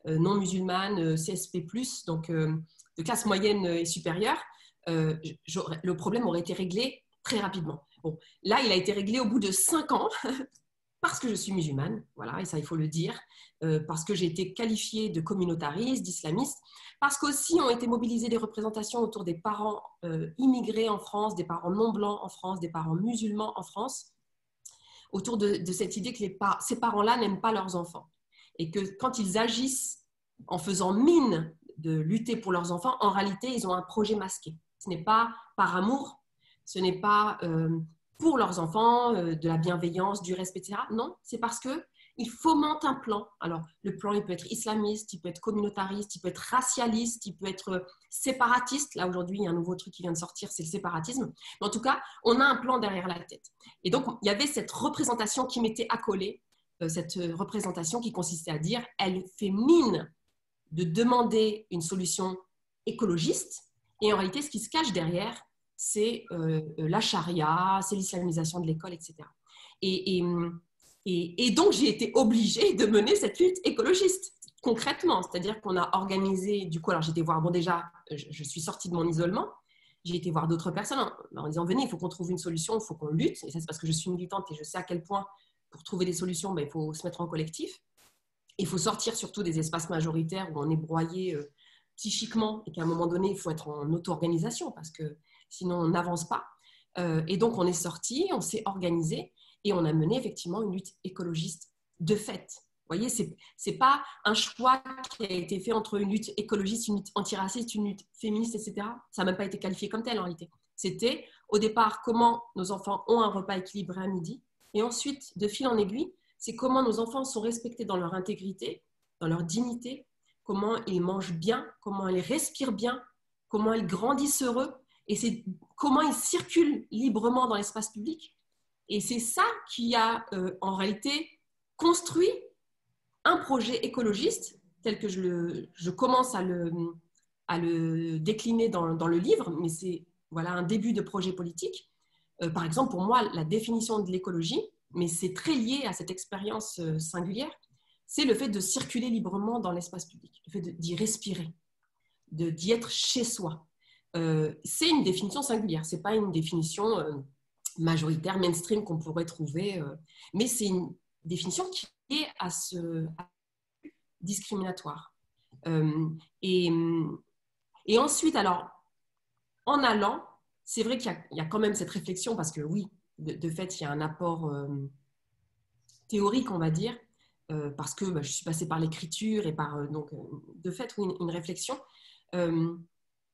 non musulmane, CSP+, donc de classe moyenne et supérieure, le problème aurait été réglé très rapidement. Bon, là, il a été réglé au bout de 5 ans, parce que je suis musulmane, voilà, et ça, il faut le dire, parce que j'ai été qualifiée de communautariste, d'islamiste, parce qu'aussi ont été mobilisées des représentations autour des parents immigrés en France, des parents non blancs en France, des parents musulmans en France, autour de cette idée que ces parents-là n'aiment pas leurs enfants. Et que quand ils agissent en faisant mine de lutter pour leurs enfants, en réalité, ils ont un projet masqué. Ce n'est pas par amour, ce n'est pas pour leurs enfants, de la bienveillance, du respect, etc. Non, c'est parce qu'ils fomentent un plan. Alors, le plan, il peut être islamiste, il peut être communautariste, il peut être racialiste, il peut être séparatiste. Là, aujourd'hui, il y a un nouveau truc qui vient de sortir, c'est le séparatisme. Mais en tout cas, on a un plan derrière la tête. Et donc, il y avait cette représentation qui m'était accolée, cette représentation qui consistait à dire, elle fait mine de demander une solution écologiste. Et en réalité, ce qui se cache derrière, c'est la charia, c'est l'islamisation de l'école, etc. Et donc, j'ai été obligée de mener cette lutte écologiste, concrètement. C'est-à-dire qu'on a organisé, du coup, alors j'étais voir, bon déjà, je suis sortie de mon isolement, j'ai été voir d'autres personnes en disant, venez, il faut qu'on trouve une solution, il faut qu'on lutte. Et ça, c'est parce que je suis militante et je sais à quel point, pour trouver des solutions, il faut se mettre en collectif. Il faut sortir surtout des espaces majoritaires où on est broyé psychiquement et qu'à un moment donné, il faut être en auto-organisation parce que sinon on n'avance pas. Et donc on est sorti, on s'est organisé et on a mené effectivement une lutte écologiste de fait. Vous voyez, c'est pas un choix qui a été fait entre une lutte écologiste, une lutte antiraciste, une lutte féministe, etc. Ça n'a même pas été qualifié comme tel en réalité. C'était au départ comment nos enfants ont un repas équilibré à midi et ensuite, de fil en aiguille, c'est comment nos enfants sont respectés dans leur intégrité, dans leur dignité, comment ils mangent bien, comment ils respirent bien, comment ils grandissent heureux, et c'est comment ils circulent librement dans l'espace public. Et c'est ça qui a en réalité construit un projet écologiste tel que je commence à le décliner dans le livre, mais c'est voilà, un début de projet politique. Par exemple, pour moi, la définition de l'écologie, mais c'est très lié à cette expérience singulière, c'est le fait de circuler librement dans l'espace public, le fait d'y respirer, d'y être chez soi. C'est une définition singulière, ce n'est pas une définition majoritaire, mainstream qu'on pourrait trouver, mais c'est une définition qui est à discriminatoire. Et ensuite, alors, en allant, c'est vrai qu'il y a quand même cette réflexion, parce que oui, de fait, il y a un apport théorique, on va dire, parce que je suis passée par l'écriture et par, donc, de fait, oui, une réflexion.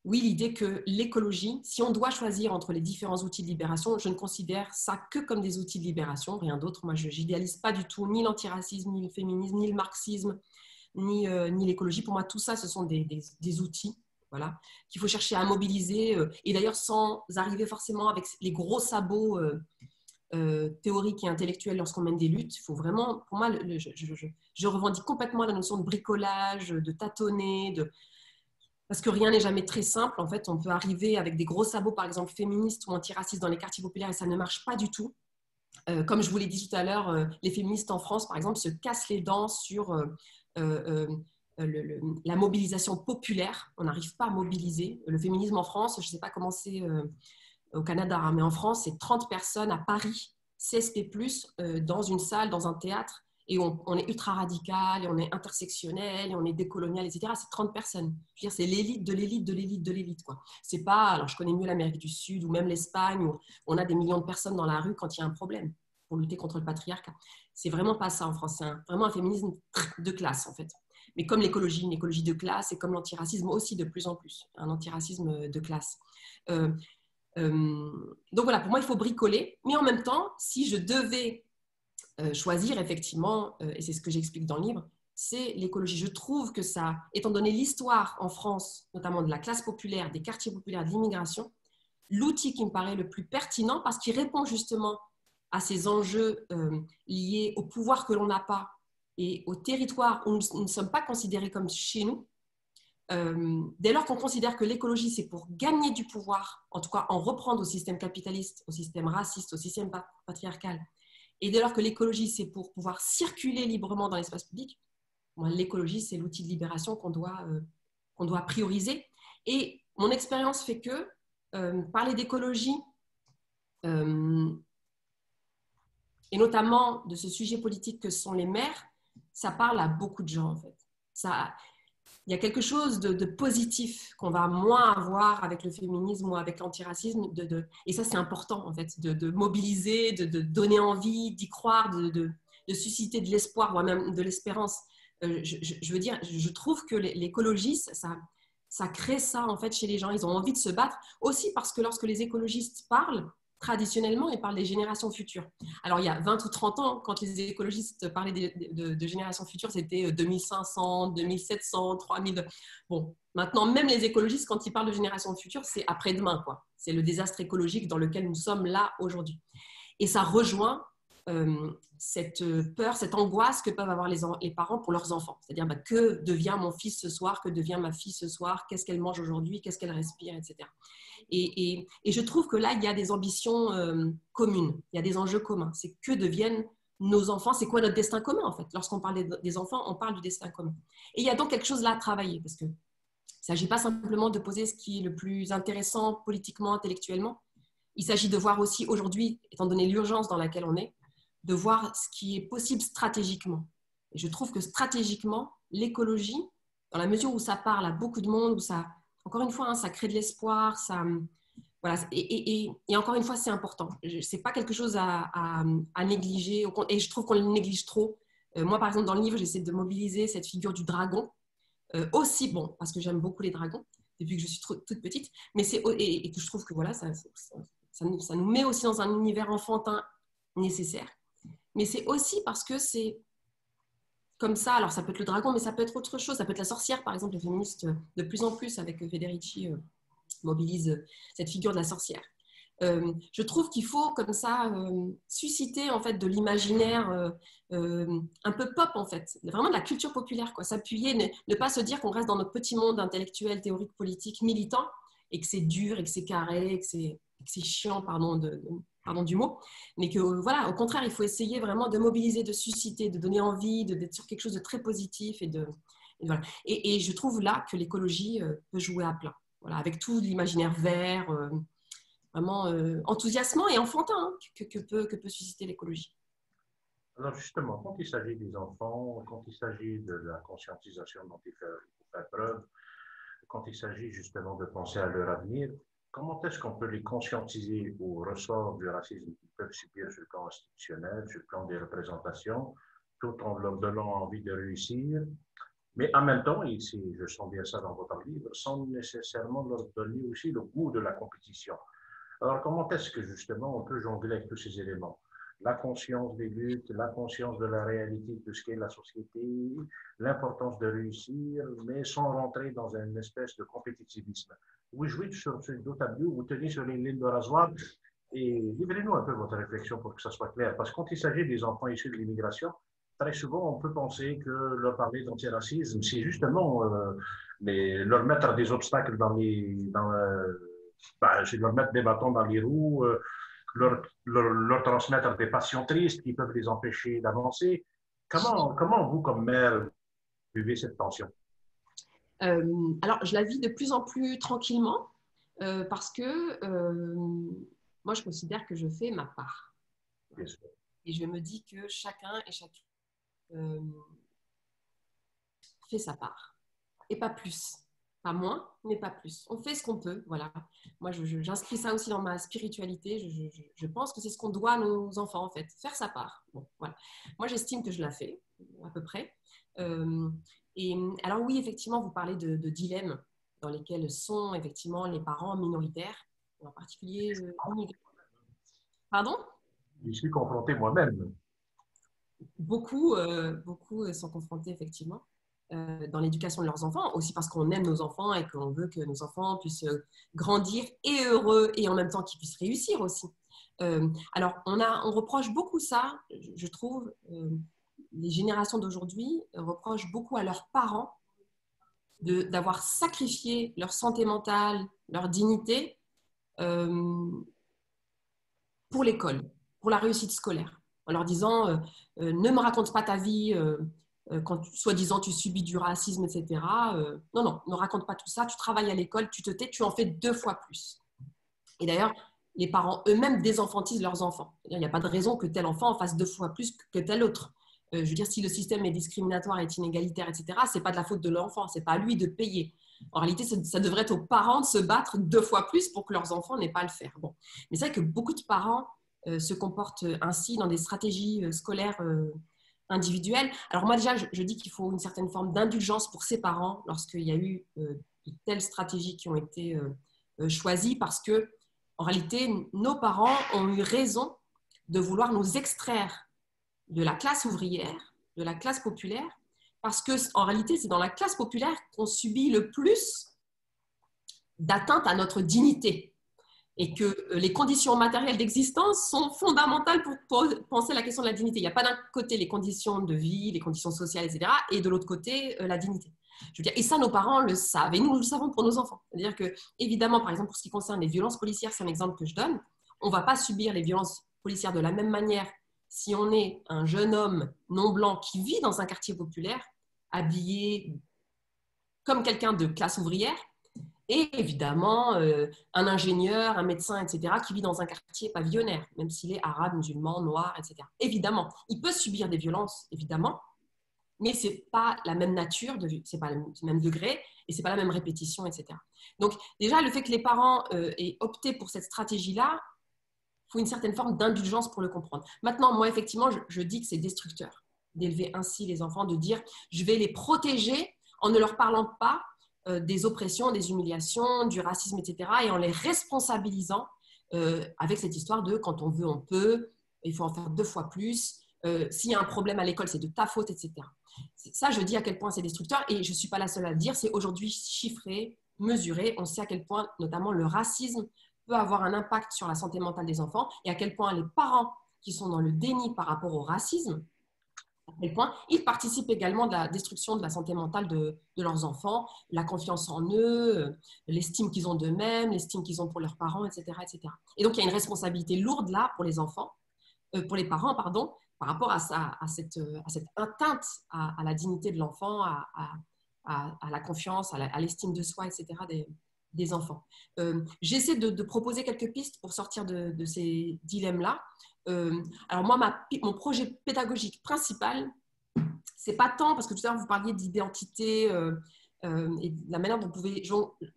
Oui, l'idée que l'écologie, si on doit choisir entre les différents outils de libération, je ne considère ça que comme des outils de libération, rien d'autre. Moi, je n'idéalise pas du tout ni l'antiracisme, ni le féminisme, ni le marxisme, ni l'écologie. Pour moi, tout ça, ce sont des outils, voilà, qu'il faut chercher à mobiliser. Et d'ailleurs, sans arriver forcément avec les gros sabots théoriques et intellectuels lorsqu'on mène des luttes. Il faut vraiment, pour moi, je revendique complètement la notion de bricolage, de tâtonner, parce que rien n'est jamais très simple. En fait, on peut arriver avec des gros sabots, par exemple féministes ou antiracistes dans les quartiers populaires et ça ne marche pas du tout. Comme je vous l'ai dit tout à l'heure, les féministes en France, par exemple, se cassent les dents sur la mobilisation populaire. On n'arrive pas à mobiliser. Le féminisme en France, je ne sais pas comment c'est au Canada, hein, mais en France, c'est 30 personnes à Paris, CSP+, dans une salle, dans un théâtre, et on est ultra radical, et on est intersectionnel, et on est décolonial, etc. C'est 30 personnes. Je veux dire, c'est l'élite de l'élite de l'élite de l'élite, quoi. C'est pas, alors je connais mieux l'Amérique du Sud ou même l'Espagne, où on a des millions de personnes dans la rue quand il y a un problème pour lutter contre le patriarcat. C'est vraiment pas ça en France. C'est vraiment un féminisme de classe, en fait. Mais comme l'écologie, une écologie de classe, et comme l'antiracisme aussi de plus en plus, un antiracisme de classe. Donc voilà, pour moi, il faut bricoler. Mais en même temps, si je devais choisir, effectivement, et c'est ce que j'explique dans le livre, c'est l'écologie. Je trouve que ça, étant donné l'histoire en France, notamment de la classe populaire, des quartiers populaires, de l'immigration, l'outil qui me paraît le plus pertinent, parce qu'il répond justement à ces enjeux liés au pouvoir que l'on n'a pas et au territoire où nous ne sommes pas considérés comme chez nous. Dès lors qu'on considère que l'écologie, c'est pour gagner du pouvoir, en tout cas en reprendre au système capitaliste, au système raciste, au système patriarcal, et dès lors que l'écologie, c'est pour pouvoir circuler librement dans l'espace public, l'écologie, c'est l'outil de libération qu'on doit prioriser. Et mon expérience fait que parler d'écologie, et notamment de ce sujet politique que sont les mères, ça parle à beaucoup de gens en fait. Il y a quelque chose de positif qu'on va moins avoir avec le féminisme ou avec l'antiracisme. Et ça, c'est important en fait, de mobiliser, de donner envie, d'y croire, de susciter de l'espoir, voire même de l'espérance. Je veux dire, je trouve que l'écologie, ça crée ça en fait chez les gens. Ils ont envie de se battre aussi parce que lorsque les écologistes parlent, traditionnellement, ils parlent des générations futures. Alors, il y a 20 ou 30 ans, quand les écologistes parlaient de générations futures, c'était 2500, 2700, 3000. Bon, maintenant, même les écologistes, quand ils parlent de générations futures, c'est après-demain, quoi. C'est le désastre écologique dans lequel nous sommes là aujourd'hui. Et ça rejoint cette peur, cette angoisse que peuvent avoir les parents pour leurs enfants. C'est-à-dire, que devient mon fils ce soir? Que devient ma fille ce soir? Qu'est-ce qu'elle mange aujourd'hui? Qu'est-ce qu'elle respire? Etc. Et je trouve que là, il y a des ambitions communes. Il y a des enjeux communs. C'est que deviennent nos enfants? C'est quoi notre destin commun, en fait? Lorsqu'on parle des enfants, on parle du destin commun. Et il y a donc quelque chose là à travailler, parce que il ne s'agit pas simplement de poser ce qui est le plus intéressant politiquement, intellectuellement. Il s'agit de voir aussi aujourd'hui, étant donné l'urgence dans laquelle on est, de voir ce qui est possible stratégiquement. Et je trouve que stratégiquement, l'écologie, dans la mesure où ça parle à beaucoup de monde, où ça, encore une fois, ça crée de l'espoir, voilà, et encore une fois, c'est important. Ce n'est pas quelque chose à négliger, et je trouve qu'on le néglige trop. Moi, par exemple, dans le livre, j'essaie de mobiliser cette figure du dragon, aussi, bon, parce que j'aime beaucoup les dragons, depuis que je suis toute petite, mais et que je trouve que voilà, ça nous met aussi dans un univers enfantin nécessaire. Mais c'est aussi parce que c'est comme ça. Alors, ça peut être le dragon, mais ça peut être autre chose. Ça peut être la sorcière, par exemple. Les féministes, de plus en plus, avec Federici, mobilisent cette figure de la sorcière. Je trouve qu'il faut, comme ça, susciter, en fait, de l'imaginaire un peu pop, en fait. Vraiment de la culture populaire, quoi. S'appuyer, ne pas se dire qu'on reste dans notre petit monde intellectuel, théorique, politique, militant, et que c'est dur, et que c'est carré, et que c'est chiant, pardon du mot, mais que voilà, au contraire, il faut essayer vraiment de mobiliser, de susciter, de donner envie, d'être sur quelque chose de très positif voilà. Et je trouve là que l'écologie peut jouer à plein, voilà, avec tout l'imaginaire vert, vraiment enthousiasmant et enfantin que peut susciter l'écologie. Alors justement, quand il s'agit des enfants, quand il s'agit de la conscientisation dont il faut faire preuve, quand il s'agit justement de penser à leur avenir, comment est-ce qu'on peut les conscientiser au ressort du racisme qu'ils peuvent subir sur le plan institutionnel, sur le plan des représentations, tout en leur donnant envie de réussir, mais en même temps, ici, je sens bien ça dans votre livre, sans nécessairement leur donner aussi le goût de la compétition. Alors, comment est-ce que justement on peut jongler avec tous ces éléments? La conscience des luttes, la conscience de la réalité de ce qu'est la société, l'importance de réussir, mais sans rentrer dans une espèce de compétitivisme. Vous jouez sur ce dos tableau, vous tenez sur une ligne de rasoir et livrez-nous un peu votre réflexion pour que ça soit clair. Parce que quand il s'agit des enfants issus de l'immigration, très souvent on peut penser que leur parler d'antiracisme, c'est justement leur mettre des obstacles c'est leur mettre des bâtons dans les roues, leur transmettre des passions tristes qui peuvent les empêcher d'avancer. Comment vous, comme mère, vivez cette tension? Alors, je la vis de plus en plus tranquillement parce que moi, je considère que je fais ma part. Bien sûr. Et je me dis que chacun et chacune fait sa part. Et pas plus. Pas moins, mais pas plus. On fait ce qu'on peut, voilà. Moi, j'inscris ça aussi dans ma spiritualité. Je pense que c'est ce qu'on doit à nos enfants, en fait. Faire sa part. Bon, voilà. Moi, j'estime que je la fais, à peu près. Et alors oui, effectivement, vous parlez de dilemmes dans lesquels sont effectivement les parents minoritaires, en particulier immigrés. Pardon? Je suis confronté moi-même. Beaucoup sont confrontés effectivement dans l'éducation de leurs enfants, aussi parce qu'on aime nos enfants et qu'on veut que nos enfants puissent grandir et heureux et en même temps qu'ils puissent réussir aussi. Alors, on reproche beaucoup ça, je trouve. Les générations d'aujourd'hui reprochent beaucoup à leurs parents d'avoir sacrifié leur santé mentale, leur dignité pour l'école, pour la réussite scolaire, en leur disant ne me raconte pas ta vie quand soi-disant tu subis du racisme, etc. Non, ne raconte pas tout ça, tu travailles à l'école, tu te tais, tu en fais 2 fois plus. Et d'ailleurs, les parents eux-mêmes désenfantisent leurs enfants. Il n'y a pas de raison que tel enfant en fasse 2 fois plus que tel autre. Je veux dire, si le système est discriminatoire, est inégalitaire, etc., ce n'est pas de la faute de l'enfant, ce n'est pas à lui de payer. En réalité, ça devrait être aux parents de se battre 2 fois plus pour que leurs enfants n'aient pas à le faire. Bon. Mais c'est vrai que beaucoup de parents se comportent ainsi dans des stratégies scolaires individuelles. Alors moi déjà, je dis qu'il faut une certaine forme d'indulgence pour ces parents lorsqu'il y a eu de telles stratégies qui ont été choisies, parce que en réalité, nos parents ont eu raison de vouloir nous extraire de la classe ouvrière, de la classe populaire, parce qu'en réalité, c'est dans la classe populaire qu'on subit le plus d'atteinte à notre dignité et que les conditions matérielles d'existence sont fondamentales pour penser la question de la dignité. Il n'y a pas d'un côté les conditions de vie, les conditions sociales, etc., et de l'autre côté, la dignité. Je veux dire, et ça, nos parents le savent, et nous le savons pour nos enfants. C'est-à-dire que, évidemment, par exemple, pour ce qui concerne les violences policières, c'est un exemple que je donne, on ne va pas subir les violences policières de la même manière si on est un jeune homme non blanc qui vit dans un quartier populaire, habillé comme quelqu'un de classe ouvrière, et évidemment un ingénieur, un médecin, etc., qui vit dans un quartier pavillonnaire, même s'il est arabe, musulman, noir, etc. Évidemment, il peut subir des violences, évidemment, mais ce n'est pas la même nature, ce n'est pas le même degré, et ce n'est pas la même répétition, etc. Donc déjà, le fait que les parents aient opté pour cette stratégie-là, il faut une certaine forme d'indulgence pour le comprendre. Maintenant, moi, effectivement, je dis que c'est destructeur d'élever ainsi les enfants, de dire je vais les protéger en ne leur parlant pas des oppressions, des humiliations, du racisme, etc., et en les responsabilisant avec cette histoire de quand on veut, on peut, il faut en faire 2 fois plus, s'il y a un problème à l'école, c'est de ta faute, etc. Ça, je dis à quel point c'est destructeur, et je ne suis pas la seule à le dire, c'est aujourd'hui chiffré, mesuré, on sait à quel point, notamment, le racisme peut avoir un impact sur la santé mentale des enfants, et à quel point les parents qui sont dans le déni par rapport au racisme, à quel point ils participent également de la destruction de la santé mentale de leurs enfants, la confiance en eux, l'estime qu'ils ont d'eux-mêmes, l'estime qu'ils ont pour leurs parents, etc., etc. Et donc, il y a une responsabilité lourde là pour les enfants, pour les parents, pardon, par rapport à cette atteinte à la dignité de l'enfant, à la confiance, à l'estime de soi, etc., des enfants. J'essaie de proposer quelques pistes pour sortir de ces dilemmes-là. Alors moi, mon projet pédagogique principal, c'est pas tant, parce que tout à l'heure vous parliez d'identité et de la manière dont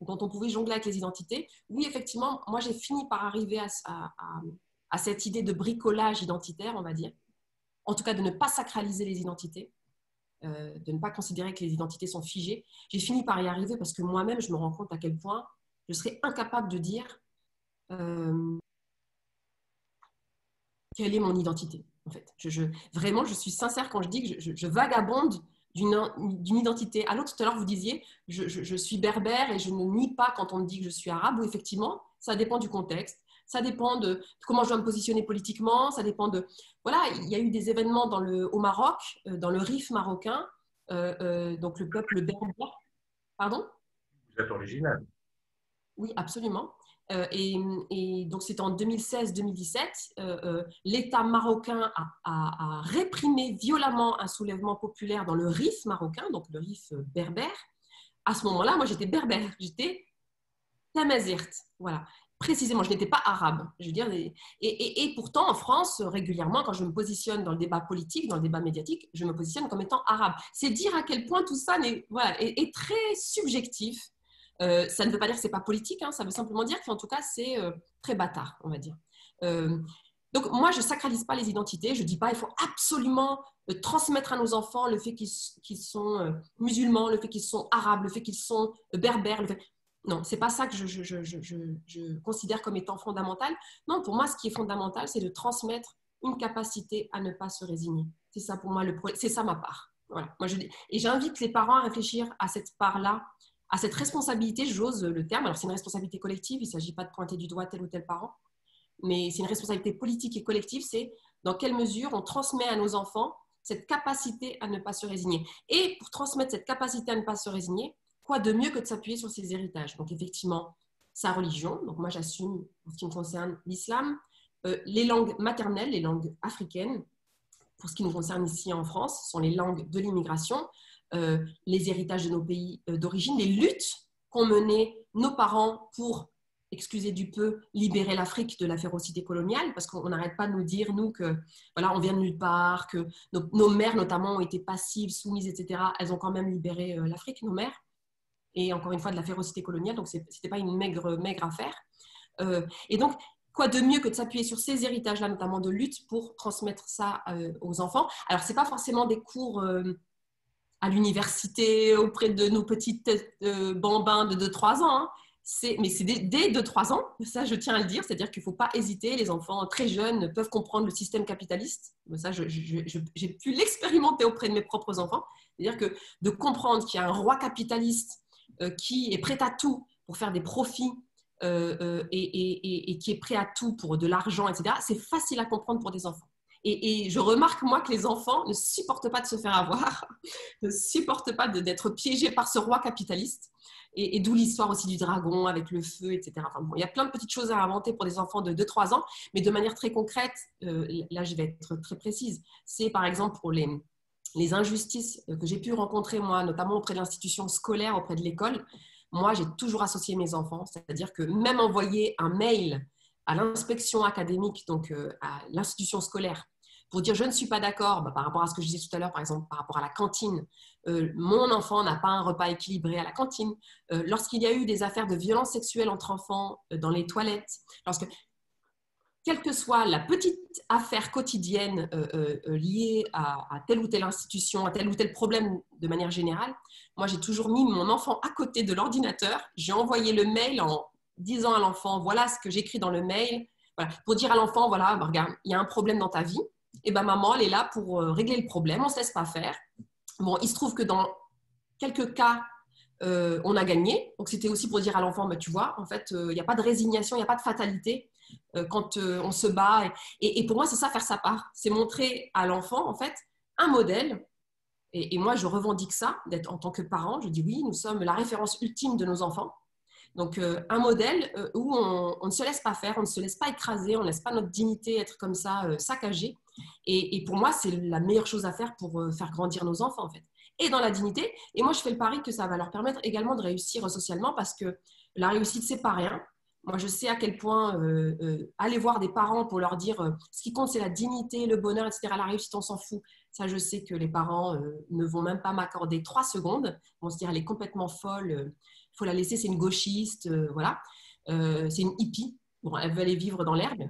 on pouvait jongler avec les identités. Oui, effectivement, moi j'ai fini par arriver à cette idée de bricolage identitaire, on va dire. En tout cas, de ne pas sacraliser les identités, de ne pas considérer que les identités sont figées. J'ai fini par y arriver parce que moi-même, je me rends compte à quel point je serais incapable de dire quelle est mon identité, en fait. Vraiment, je suis sincère quand je dis que je vagabonde d'une identité à l'autre. Tout à l'heure, vous disiez, je suis berbère et je ne nie pas quand on me dit que je suis arabe, ou effectivement, ça dépend du contexte. Ça dépend de comment je dois me positionner politiquement. Ça dépend de... Voilà, il y a eu des événements au Maroc, dans le Rif marocain, donc le peuple berbère. Pardon ? Vous êtes original. Oui, absolument. Et donc, c'était en 2016-2017. L'État marocain a réprimé violemment un soulèvement populaire dans le Rif marocain, donc le Rif berbère. À ce moment-là, moi, j'étais berbère. J'étais tamazirt. Voilà. Précisément, je n'étais pas arabe. Je veux dire, et pourtant, en France, régulièrement, quand je me positionne dans le débat politique, dans le débat médiatique, je me positionne comme étant arabe. C'est dire à quel point tout ça est très subjectif. Ça ne veut pas dire que ce n'est pas politique, hein, ça veut simplement dire qu'en tout cas, c'est très bâtard, on va dire. Donc, moi, je ne sacralise pas les identités. Je ne dis pas qu'il faut absolument transmettre à nos enfants le fait qu'ils sont musulmans, le fait qu'ils sont arabes, le fait qu'ils sont berbères. Non, ce n'est pas ça que je considère comme étant fondamental. Non, pour moi, ce qui est fondamental, c'est de transmettre une capacité à ne pas se résigner. C'est ça pour moi, c'est ça ma part. Voilà. Et j'invite les parents à réfléchir à cette part-là, à cette responsabilité, j'ose le terme. Alors, c'est une responsabilité collective, il ne s'agit pas de pointer du doigt tel ou tel parent, mais c'est une responsabilité politique et collective, c'est dans quelle mesure on transmet à nos enfants cette capacité à ne pas se résigner. Et pour transmettre cette capacité à ne pas se résigner, quoi de mieux que de s'appuyer sur ses héritages? Donc, effectivement, sa religion. Donc, moi, j'assume, en ce qui me concerne, l'islam. Les langues maternelles, les langues africaines, pour ce qui nous concerne ici en France, sont les langues de l'immigration, les héritages de nos pays d'origine, les luttes qu'ont menées nos parents pour excusez du peu, libérer l'Afrique de la férocité coloniale, parce qu'on n'arrête pas de nous dire, nous, que voilà, on vient de nulle part, que nos mères, notamment, ont été passives, soumises, etc. Elles ont quand même libéré l'Afrique, nos mères, et encore une fois, de la férocité coloniale, donc ce n'était pas une maigre affaire. Et donc, quoi de mieux que de s'appuyer sur ces héritages-là, notamment de lutte, pour transmettre ça aux enfants. Alors, ce n'est pas forcément des cours à l'université, auprès de nos petites bambins de 2-3 ans, hein. Mais c'est dès 2-3 ans, ça je tiens à le dire, c'est-à-dire qu'il ne faut pas hésiter, les enfants très jeunes peuvent comprendre le système capitaliste, ça j'ai pu l'expérimenter auprès de mes propres enfants, c'est-à-dire que de comprendre qu'il y a un roi capitaliste qui est prêt à tout pour faire des profits et qui est prêt à tout pour de l'argent, etc., c'est facile à comprendre pour des enfants. Et je remarque, moi, que les enfants ne supportent pas de se faire avoir, ne supportent pas d'être piégés par ce roi capitaliste. Et d'où l'histoire aussi du dragon avec le feu, etc. Enfin, bon, il y a plein de petites choses à inventer pour des enfants de 2-3 ans, mais de manière très concrète, là je vais être très précise, c'est par exemple pour les injustices que j'ai pu rencontrer moi, notamment auprès de l'institution scolaire, auprès de l'école. Moi, j'ai toujours associé mes enfants, c'est-à-dire que même envoyer un mail à l'inspection académique, donc à l'institution scolaire, pour dire je ne suis pas d'accord par rapport à ce que je disais tout à l'heure, par exemple par rapport à la cantine. Mon enfant n'a pas un repas équilibré à la cantine. Lorsqu'il y a eu des affaires de violence sexuelle entre enfants dans les toilettes, quelle que soit la petite affaire quotidienne liée à telle ou telle institution, à tel ou tel problème de manière générale, moi j'ai toujours mis mon enfant à côté de l'ordinateur, j'ai envoyé le mail en disant à l'enfant voilà ce que j'écris dans le mail, voilà, pour dire à l'enfant voilà, regarde, il y a un problème dans ta vie, et maman elle est là pour régler le problème, on ne se laisse pas faire. Bon, il se trouve que dans quelques cas, on a gagné. Donc, c'était aussi pour dire à l'enfant, tu vois, en fait, il n'y a pas de résignation, il n'y a pas de fatalité quand on se bat. Et pour moi, c'est ça, faire sa part. C'est montrer à l'enfant, en fait, un modèle. Et moi, je revendique ça, d'être en tant que parent. Je dis oui, nous sommes la référence ultime de nos enfants. Donc, un modèle où on ne se laisse pas faire, on ne se laisse pas écraser, on ne laisse pas notre dignité être comme ça, saccagée. Et pour moi, c'est la meilleure chose à faire pour faire grandir nos enfants, en fait. Et dans la dignité. Et moi, je fais le pari que ça va leur permettre également de réussir socialement parce que la réussite, c'est pas rien. Moi, je sais à quel point aller voir des parents pour leur dire ce qui compte, c'est la dignité, le bonheur, etc. La réussite, on s'en fout. Ça, je sais que les parents ne vont même pas m'accorder 3 secondes. Ils vont se dire, elle est complètement folle. Il faut la laisser, c'est une gauchiste, voilà. C'est une hippie. Bon, elle veut aller vivre dans l'herbe.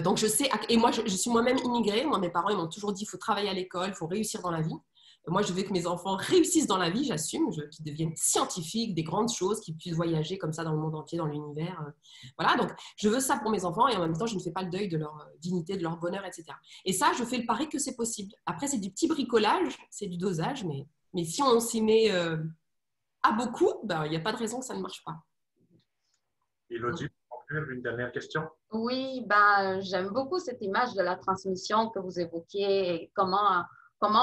Donc, je sais, et moi, je suis moi-même immigrée. Moi, mes parents, ils m'ont toujours dit, il faut travailler à l'école, il faut réussir dans la vie. Moi, je veux que mes enfants réussissent dans la vie, j'assume, qu'ils deviennent scientifiques, des grandes choses, qu'ils puissent voyager comme ça dans le monde entier, dans l'univers. Voilà, donc je veux ça pour mes enfants et en même temps, je ne fais pas le deuil de leur dignité, de leur bonheur, etc. Et ça, je fais le pari que c'est possible. Après, c'est du petit bricolage, c'est du dosage, mais si on s'y met à beaucoup, il n'y a pas de raison que ça ne marche pas. Élodie, pour conclure, une dernière question. Oui, j'aime beaucoup cette image de la transmission que vous évoquiez et comment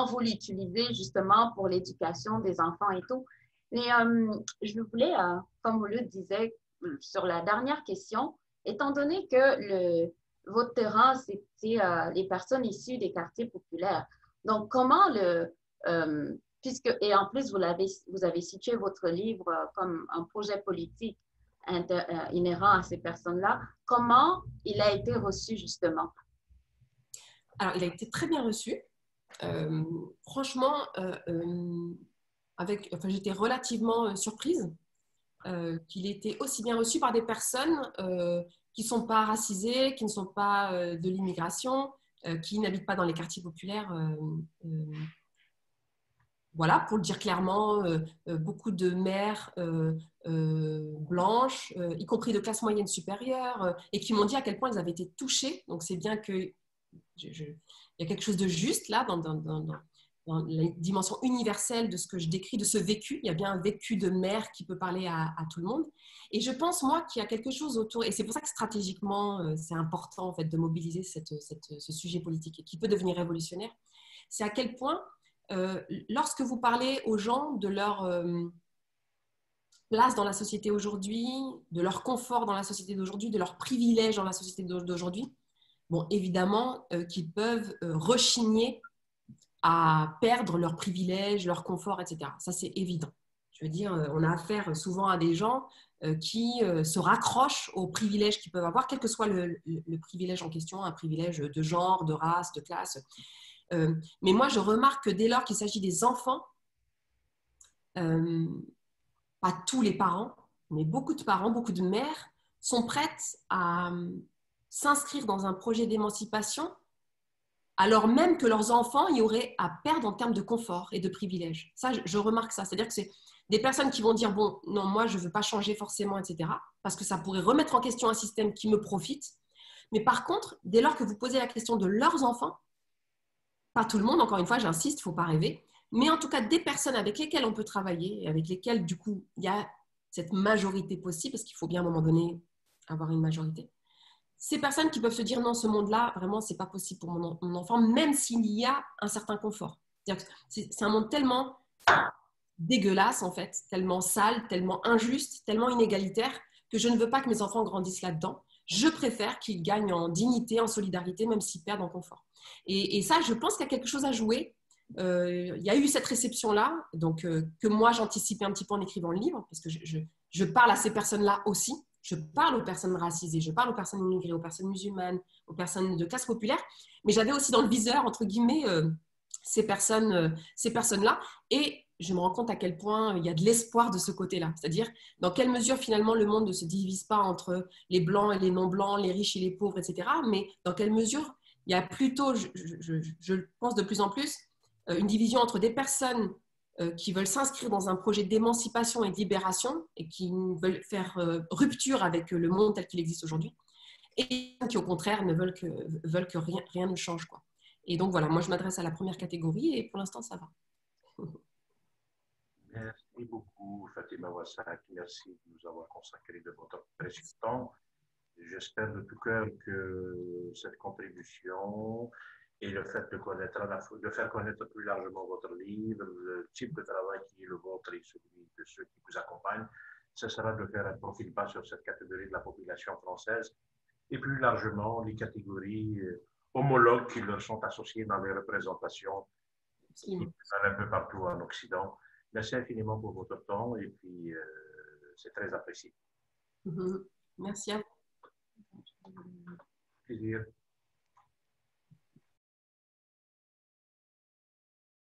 vous l'utilisez justement pour l'éducation des enfants et tout. Mais je voulais, comme vous le disiez sur la dernière question, étant donné que votre terrain, c'était les personnes issues des quartiers populaires, donc comment et en plus vous avez situé votre livre comme un projet politique inhérent à ces personnes-là, comment il a été reçu justement? Alors, il a été très bien reçu. Franchement, j'étais relativement surprise qu'il ait été aussi bien reçu par des personnes qui ne sont pas racisées, qui ne sont pas de l'immigration, qui n'habitent pas dans les quartiers populaires. Voilà, pour le dire clairement, beaucoup de mères blanches, y compris de classe moyenne supérieure, et qui m'ont dit à quel point elles avaient été touchées. Donc, c'est bien que il y a quelque chose de juste là dans la dimension universelle de ce que je décris, de ce vécu. Il y a bien un vécu de mère qui peut parler à tout le monde. Et je pense, moi, qu'il y a quelque chose autour, et c'est pour ça que stratégiquement, c'est important en fait, de mobiliser ce sujet politique et qui peut devenir révolutionnaire. C'est à quel point, lorsque vous parlez aux gens de leur place dans la société aujourd'hui, de leur confort dans la société d'aujourd'hui, de leurs privilèges dans la société d'aujourd'hui, bon, évidemment qu'ils peuvent rechigner à perdre leurs privilèges, leur confort, etc. Ça, c'est évident. Je veux dire, on a affaire souvent à des gens qui se raccrochent aux privilèges qu'ils peuvent avoir, quel que soit le privilège en question, un privilège de genre, de race, de classe. Mais moi, je remarque que dès lors qu'il s'agit des enfants, pas tous les parents, mais beaucoup de parents, beaucoup de mères sont prêtes à s'inscrire dans un projet d'émancipation alors même que leurs enfants y auraient à perdre en termes de confort et de privilèges. Ça, je remarque ça. C'est-à-dire que c'est des personnes qui vont dire, bon, non, moi, je ne veux pas changer forcément, etc., parce que ça pourrait remettre en question un système qui me profite. Mais par contre, dès lors que vous posez la question de leurs enfants, pas tout le monde, encore une fois, j'insiste, il ne faut pas rêver, mais en tout cas des personnes avec lesquelles on peut travailler, et avec lesquelles, du coup, il y a cette majorité possible, parce qu'il faut bien à un moment donné avoir une majorité. Ces personnes qui peuvent se dire non, ce monde-là, vraiment, c'est pas possible pour mon enfant, même s'il y a un certain confort. C'est un monde tellement dégueulasse, en fait, tellement sale, tellement injuste, tellement inégalitaire, que je ne veux pas que mes enfants grandissent là-dedans. Je préfère qu'ils gagnent en dignité, en solidarité, même s'ils perdent en confort. Et ça, je pense qu'il y a quelque chose à jouer. Il y a eu cette réception-là, donc que moi, j'anticipais un petit peu en écrivant le livre, parce que je parle à ces personnes-là aussi. Je parle aux personnes racisées, je parle aux personnes immigrées, aux personnes musulmanes, aux personnes de classe populaire, mais j'avais aussi dans le viseur, entre guillemets, ces personnes-là. Et je me rends compte à quel point il y a de l'espoir de ce côté-là. C'est-à-dire, dans quelle mesure, finalement, le monde ne se divise pas entre les blancs et les non-blancs, les riches et les pauvres, etc. Mais dans quelle mesure il y a plutôt, je pense de plus en plus, une division entre des personnes qui veulent s'inscrire dans un projet d'émancipation et de libération et qui veulent faire rupture avec le monde tel qu'il existe aujourd'hui, et qui, au contraire, veulent que rien ne change, quoi. Et donc, voilà, moi, je m'adresse à la première catégorie et pour l'instant, ça va. Merci beaucoup, Fatima Wassak. Merci de nous avoir consacré de votre précieux temps. J'espère de tout cœur que cette contribution et le fait de faire connaître plus largement votre livre, le type de travail qui est le vôtre et celui de ceux qui vous accompagnent, ce sera de faire un profil bas sur cette catégorie de la population française et plus largement les catégories homologues qui leur sont associées dans les représentations qui sont un peu partout en Occident. Merci infiniment pour votre temps et puis c'est très apprécié. Merci à vous. Plaisir.